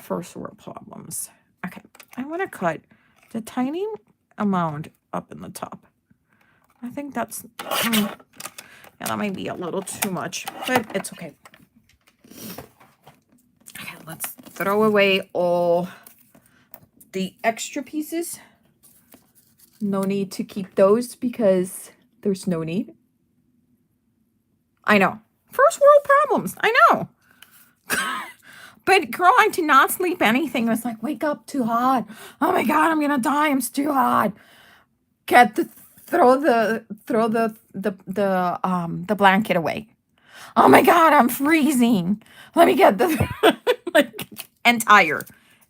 First world problems. Okay. I want to cut the tiny amount up in the top. I think that's, yeah, that might be a little too much, but it's okay. Okay, let's throw away all the extra pieces. No need to keep those because there's no need. I know. First world problems. I know. But girl, I did not sleep anything. It was like, wake up, too hot. Oh my God, I'm gonna die. I'm too hot. Throw the blanket away. Oh my God, I'm freezing. Let me get the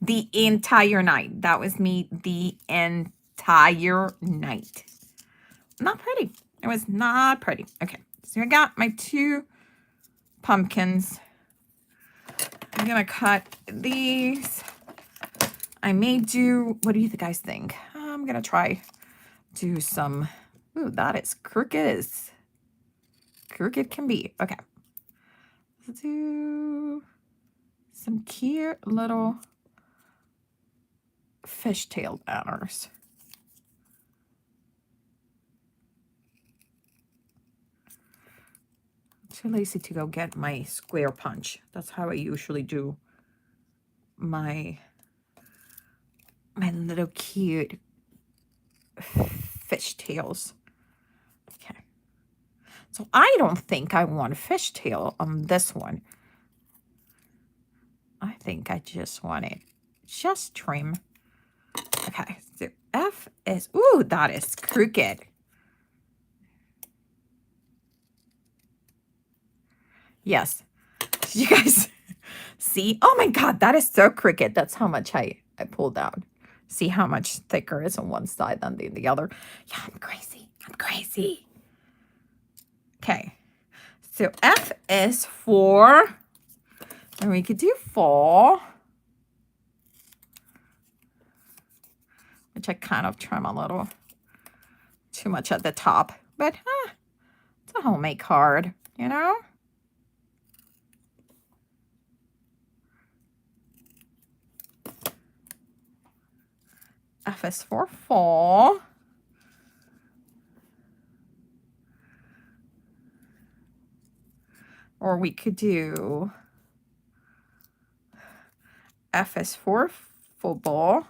the entire night. That was me the entire night. Not pretty. It was not pretty. Okay, so I got my 2 pumpkins. I'm gonna cut these. I may do, what do you guys think? I'm gonna try do some, ooh, that is crooked as crooked can be. Okay. Let's do some cute little fishtail banners. Too lazy to go get my square punch. That's how I usually do my little cute fishtails. Okay. So I don't think I want a fishtail on this one. I think I just want it just trim. Okay, so F is, ooh, that is crooked. Yes. Did you guys see? Oh my God, that is so crooked. That's how much I pulled out. See how much thicker is on one side than the other. Yeah, I'm crazy. I'm crazy. Okay. So F is 4. And we could do 4. Which I kind of trim a little too much at the top. But it's a homemade card, you know? F is for 4. Or we could do F is for football.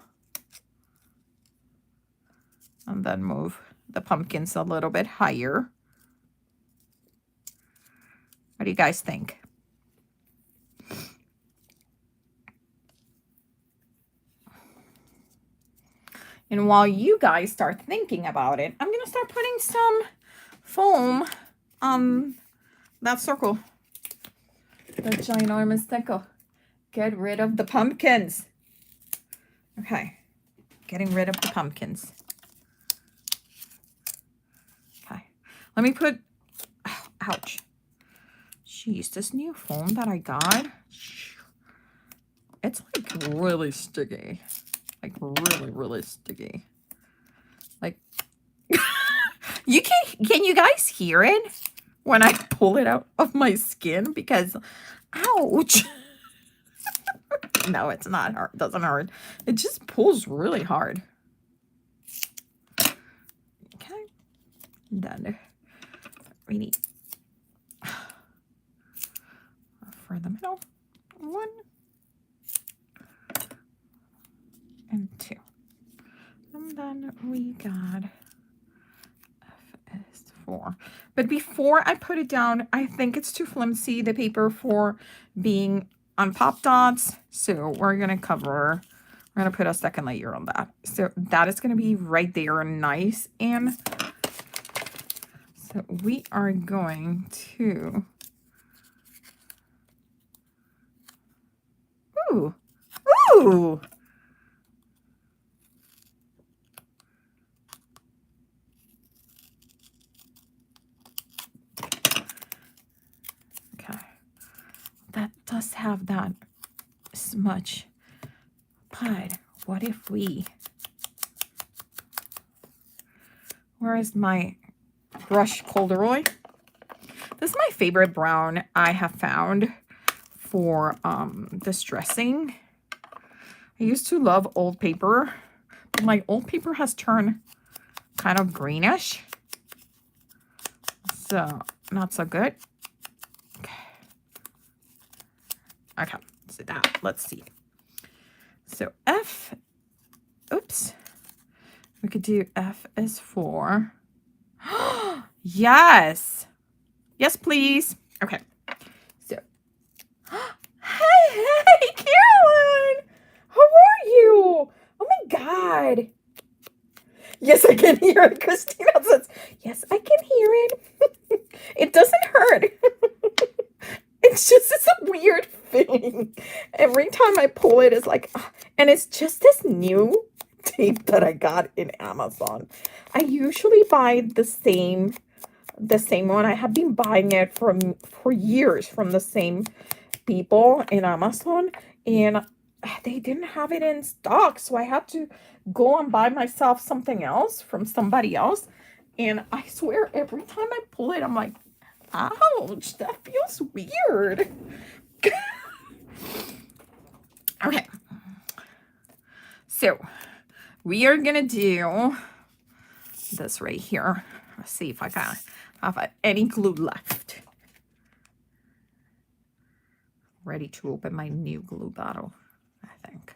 And then move the pumpkins a little bit higher. What do you guys think? And while you guys start thinking about it, I'm going to start putting some foam on that circle. The ginormous circle. Get rid of the pumpkins. Okay. getting rid of the pumpkins. Okay, let me put, oh, ouch. Jeez, this new foam that I got, it's like really sticky. Like really, really sticky. Like, can you guys hear it when I pull it out of my skin? Because, ouch. No, it's not hard. It doesn't hurt. It just pulls really hard. Okay. Done. We need for the middle. 1 and 2. And then we got FS4. But before I put it down, I think it's too flimsy, the paper, for being on Pop Dots. So we're going to cover, we're going to put a second layer on that. So that is going to be right there, nice. And so we are going to, ooh, ooh. Okay. That does have that smudge. But what if we, where is my brush corduroy? This is my favorite brown I have found for distressing. I used to love old paper, but my old paper has turned kind of greenish. So not so good. Okay, so that, let's see. So oops. We could do F is 4. Yes. Yes, please. Okay. So, hey, Caroline. How are you? Oh my God. Yes, I can hear it. Christina says, yes, I can hear it. It doesn't hurt. It's just, it's a weird thing. Every time I pull it, it's like, and it's just this new tape that I got in Amazon. I usually buy the same one. I have been buying it for years from the same people in Amazon, and they didn't have it in stock, so I had to go and buy myself something else from somebody else. And I swear, every time I pull it, I'm like, ouch, that feels weird. Okay. So we are gonna do this right here. Let's see if I can have any glue left. Ready to open my new glue bottle, I think.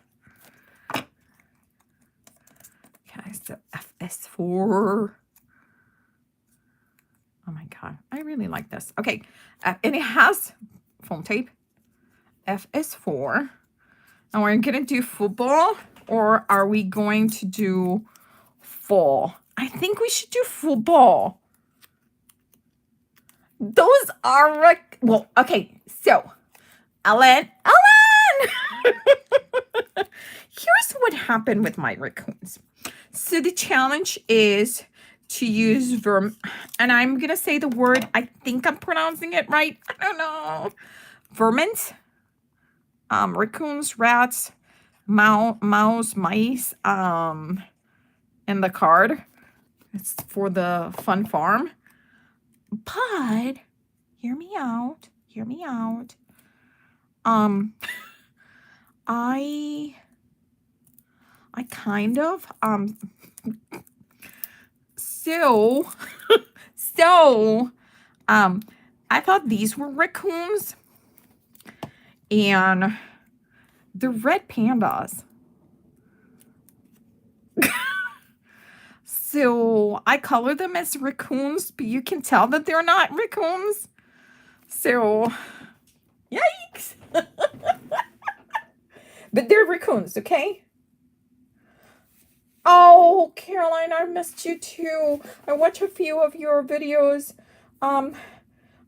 Okay, so FS4. Oh my God, I really like this. Okay, and it has foam tape. FS4. And we're gonna do football, or are we going to do fall? I think we should do football. Those are, well, okay, so, Ellen! Here's what happened with my raccoons. So the challenge is to use and I'm gonna say the word, I think I'm pronouncing it right. I don't know. Vermint, raccoons, rats, mouse, mice, in the card. It's for the fun farm. But hear me out. Hear me out. I kind of so I thought these were raccoons, and they're red pandas. So I color them as raccoons, but you can tell that they're not raccoons. So, yikes. But they're raccoons, okay? Oh, Caroline, I missed you too. I watched a few of your videos.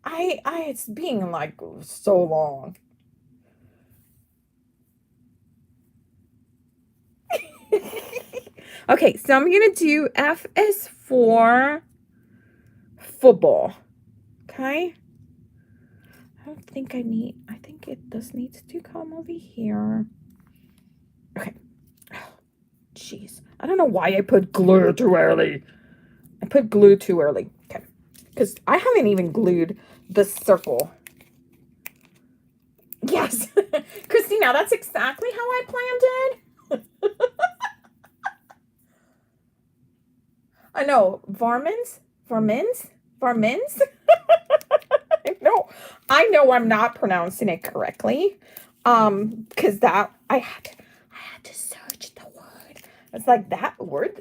It's been like so long. Okay, so I'm going to do F is for football. Okay. I think it does need to come over here. Okay. Jeez. I don't know why I put glue too early. I put glue too early. Okay. Because I haven't even glued the circle. Yes. Christina, that's exactly how I planned it. I know. Varmins? I know I'm not pronouncing it correctly. Because that I had to search the word. It's like that word.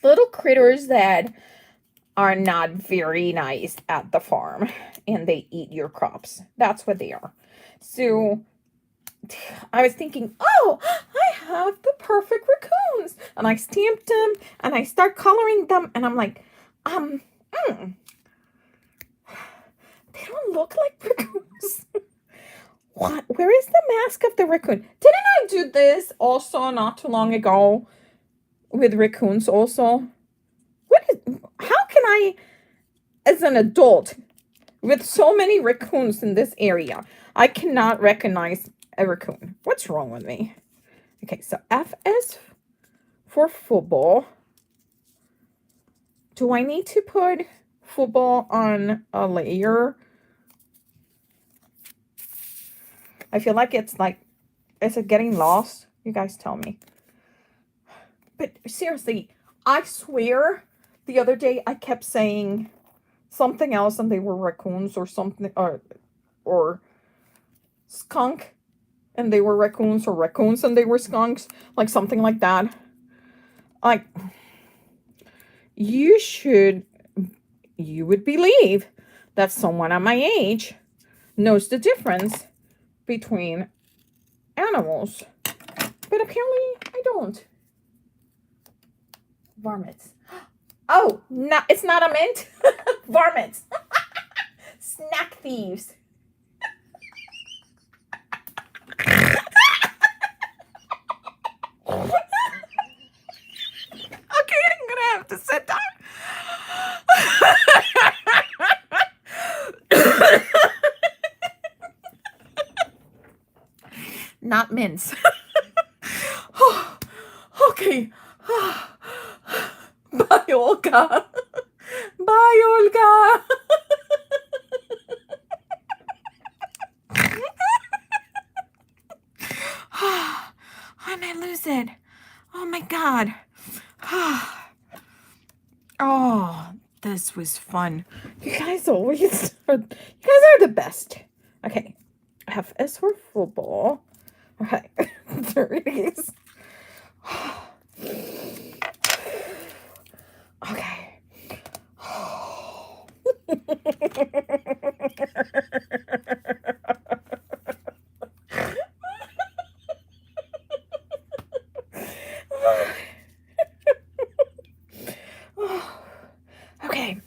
Little critters that are not very nice at the farm and they eat your crops. That's what they are. So I was thinking, oh, I have the perfect raccoons. And I stamped them and I start coloring them and I'm like, they don't look like raccoons. What? Where is the mask of the raccoon? Didn't I do this also not too long ago with raccoons also? How can I, as an adult, with so many raccoons in this area, I cannot recognize a raccoon? What's wrong with me? Okay, so F is for football. Do I need to put football on a layer? I feel like is it getting lost? You guys tell me. But seriously, I swear the other day I kept saying something else and they were raccoons or something, or skunk and they were raccoons, or raccoons and they were skunks, like something like that. Like, you would believe that someone at my age knows the difference between animals, but apparently I don't. Varmints. Oh, no, it's not a mint. Varmints. Snack thieves. Okay, I'm gonna have to sit down. Not mints. Oh, okay. Bye, Olga. Bye, Olga. I might lose it. Oh my God. Oh, this was fun. You guys are the best. Okay. F is for football. Okay. There it is. Okay. Okay.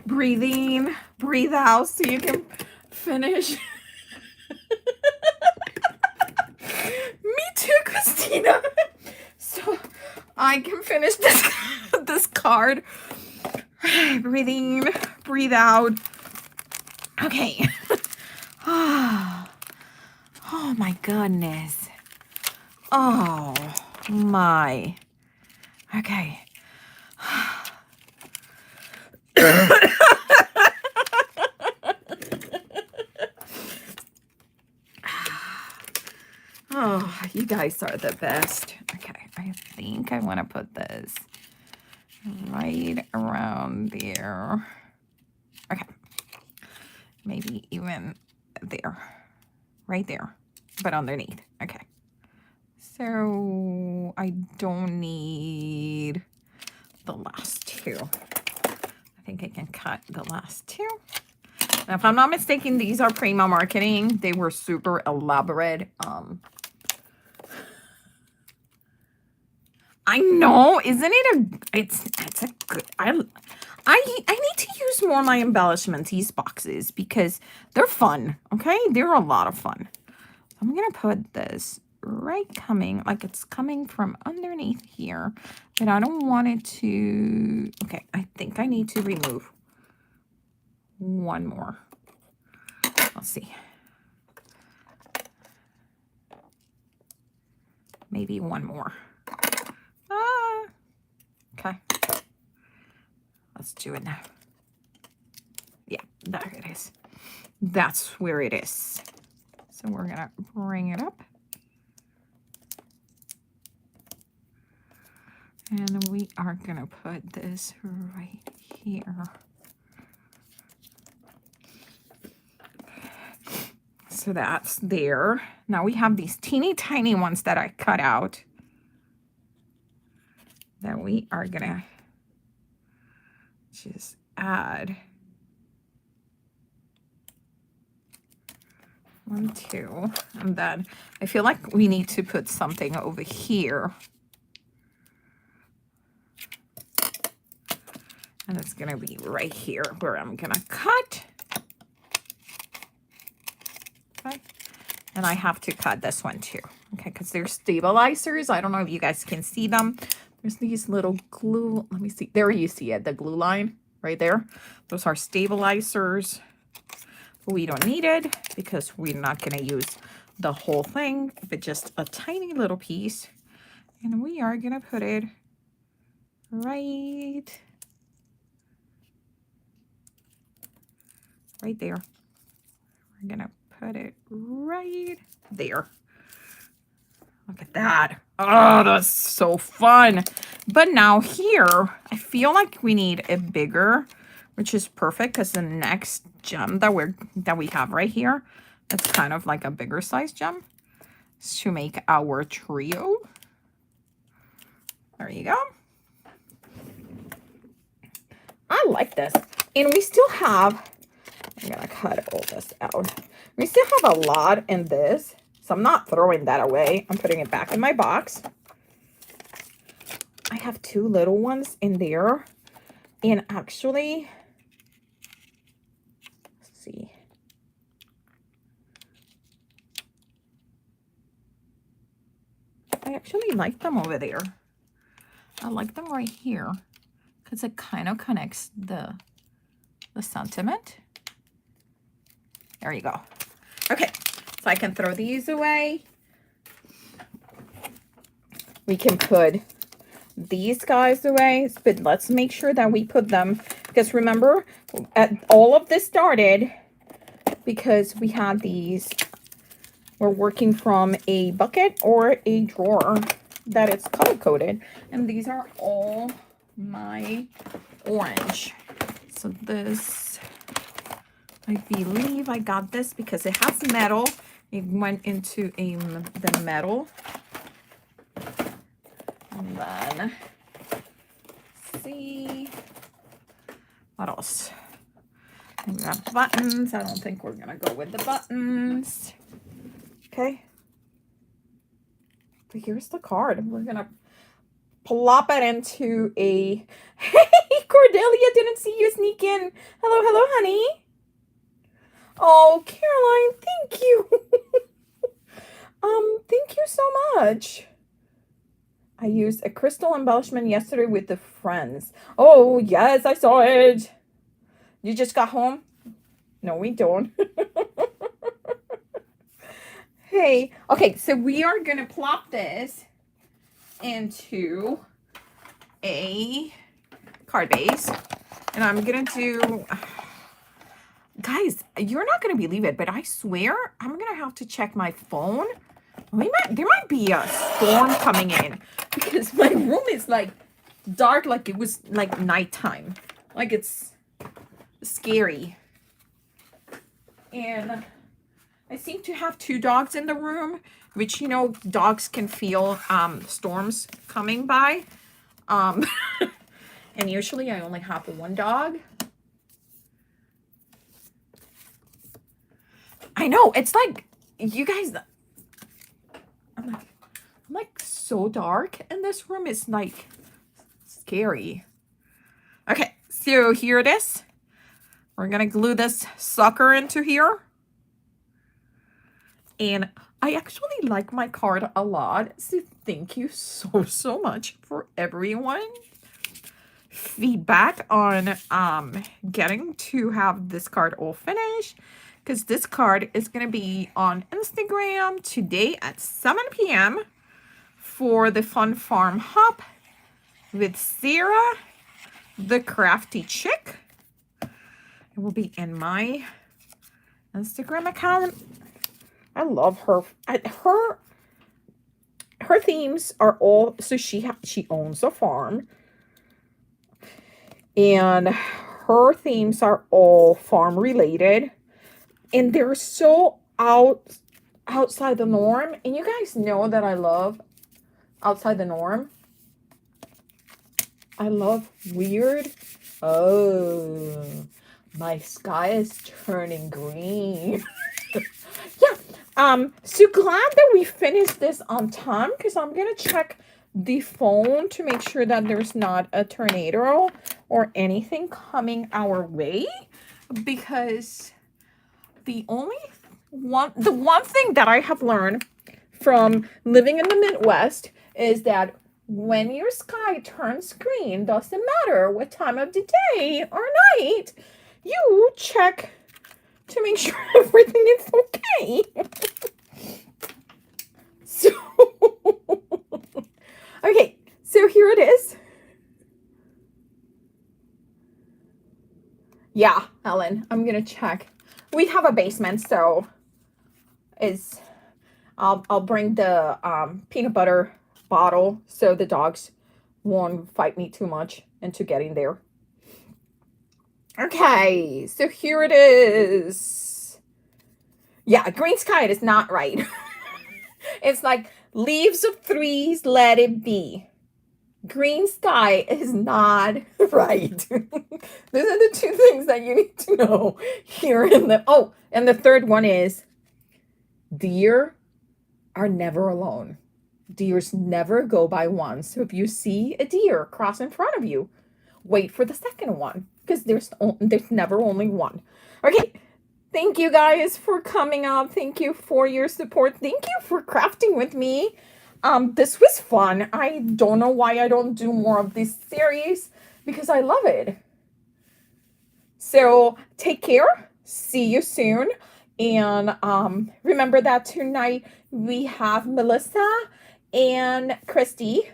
Breathe in, breathe out so you can finish. Me too, Christina. So I can finish this card. Breathe in, breathe out. Okay. Oh my goodness. Oh my. Okay. Oh, you guys are the best. Okay, I think I want to put this right around there. Okay, maybe even there, right there, but underneath. Okay, so I don't need the last two. I think I can cut the last two. Now, if I'm not mistaken, these are Prima Marketing. They were super elaborate. I know, isn't it it's a good, I need to use more of my embellishments, these boxes, because they're fun, okay? They're a lot of fun. I'm going to put this right coming, like it's coming from underneath here, but I don't want it to, okay, I think I need to remove one more. Let's see. Maybe one more. Okay. Let's do it now. Yeah, there it is. That's where it is. So we're gonna bring it up. And we are gonna put this right here. So that's there. Now we have these teeny tiny ones that I cut out that we are gonna just add. 1, 2, and then I feel like we need to put something over here. And it's gonna be right here where I'm gonna cut. Okay. And I have to cut this one too. Okay, because they're stabilizers. I don't know if you guys can see them. There's these little glue, let me see. There you see it, the glue line right there. Those are stabilizers. We don't need it because we're not gonna use the whole thing, but just a tiny little piece. And we are gonna put it right there. We're gonna put it right there. Look at that. Oh, that's so fun. But now here, I feel like we need a bigger, which is perfect because the next gem that we have right here, that's kind of like a bigger size gem, is to make our trio. There you go. I like this. And we still have, I'm gonna cut all this out. We still have a lot in this, so I'm not throwing that away. I'm putting it back in my box. I have 2 little ones in there. And actually, let's see. I actually like them over there. I like them right here because it kind of connects the sentiment. There you go. Okay, so I can throw these away. We can put these guys away, but let's make sure that we put them, because remember, all of this started because we had these, we're working from a bucket or a drawer that it's color coded, and these are all my orange. So this, I believe I got this because it has metal. It went into the metal. And then, let's see, what else? We got buttons. I don't think we're gonna go with the buttons. Okay. But here's the card. We're gonna plop it into a, hey, Cordelia, didn't see you sneak in. Hello, hello, honey. Oh, Caroline, thank you. Thank you so much. I used a crystal embellishment yesterday with the friends. Oh, yes, I saw it. You just got home? No, we don't. Hey, okay, so we are going to plop this into a card base. And I'm going to do... Guys, you're not going to believe it, but I swear I'm going to have to check my phone. There might be a storm coming in because my room is like dark, like it was like nighttime. Like it's scary. And I seem to have 2 dogs in the room, which, you know, dogs can feel storms coming by. And usually I only have 1 dog. I know, it's like, you guys, I'm like so dark in this room. It's like scary. Okay, so here it is. We're gonna glue this sucker into here. And I actually like my card a lot. So thank you so much for everyone feedback on getting to have this card all finished, because this card is going to be on Instagram today at 7 p.m. for the Fun Farm Hop with Sarah, the crafty chick. It will be in my Instagram account. I love her. Her themes are all, so she owns a farm, and her themes are all farm related, and they're so outside the norm. And you guys know that I love outside the norm. I love weird. Oh, my sky is turning green. Yeah. So glad that we finished this on time, because I'm gonna check the phone to make sure that there's not a tornado or anything coming our way, because the one thing that I have learned from living in the Midwest is that when your sky turns green, doesn't matter what time of the day or night, you check to make sure everything is okay. So, okay, so here it is. Yeah, Ellen, I'm gonna check. We have a basement, so I'll bring the peanut butter bottle so the dogs won't fight me too much into getting there. Okay, so here it is. Yeah, green sky is not right. It's like leaves of threes, let it be. Green sky is not right. Those are the two things that you need to know here in the, oh, and the third one is deer are never alone. Deers never go by one. So if you see a deer cross in front of you, wait for the second one, because there's never only one. Okay, thank you guys for coming up. Thank you for your support. Thank you for crafting with me. This was fun. I don't know why I don't do more of this series, because I love it. So take care. See you soon. And remember that tonight we have Melissa and Christy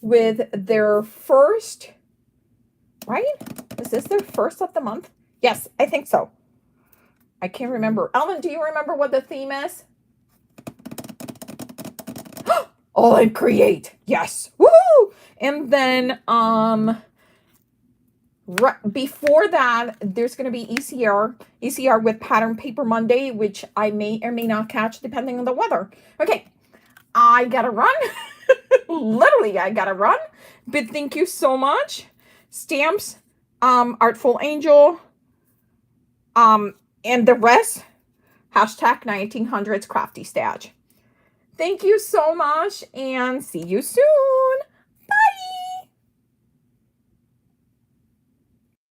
with their first, right? Is this their first of the month? Yes, I think so. I can't remember. Ellen, do you remember what the theme is? All and create. Yes. Woo! And then before that, there's going to be ECR with Pattern Paper Monday, which I may or may not catch depending on the weather. Okay, I gotta run. Literally, I gotta run. But thank you so much. Stamps, Artful Angel, and the rest, hashtag 1900s Crafty Stash. Thank you so much, and see you soon.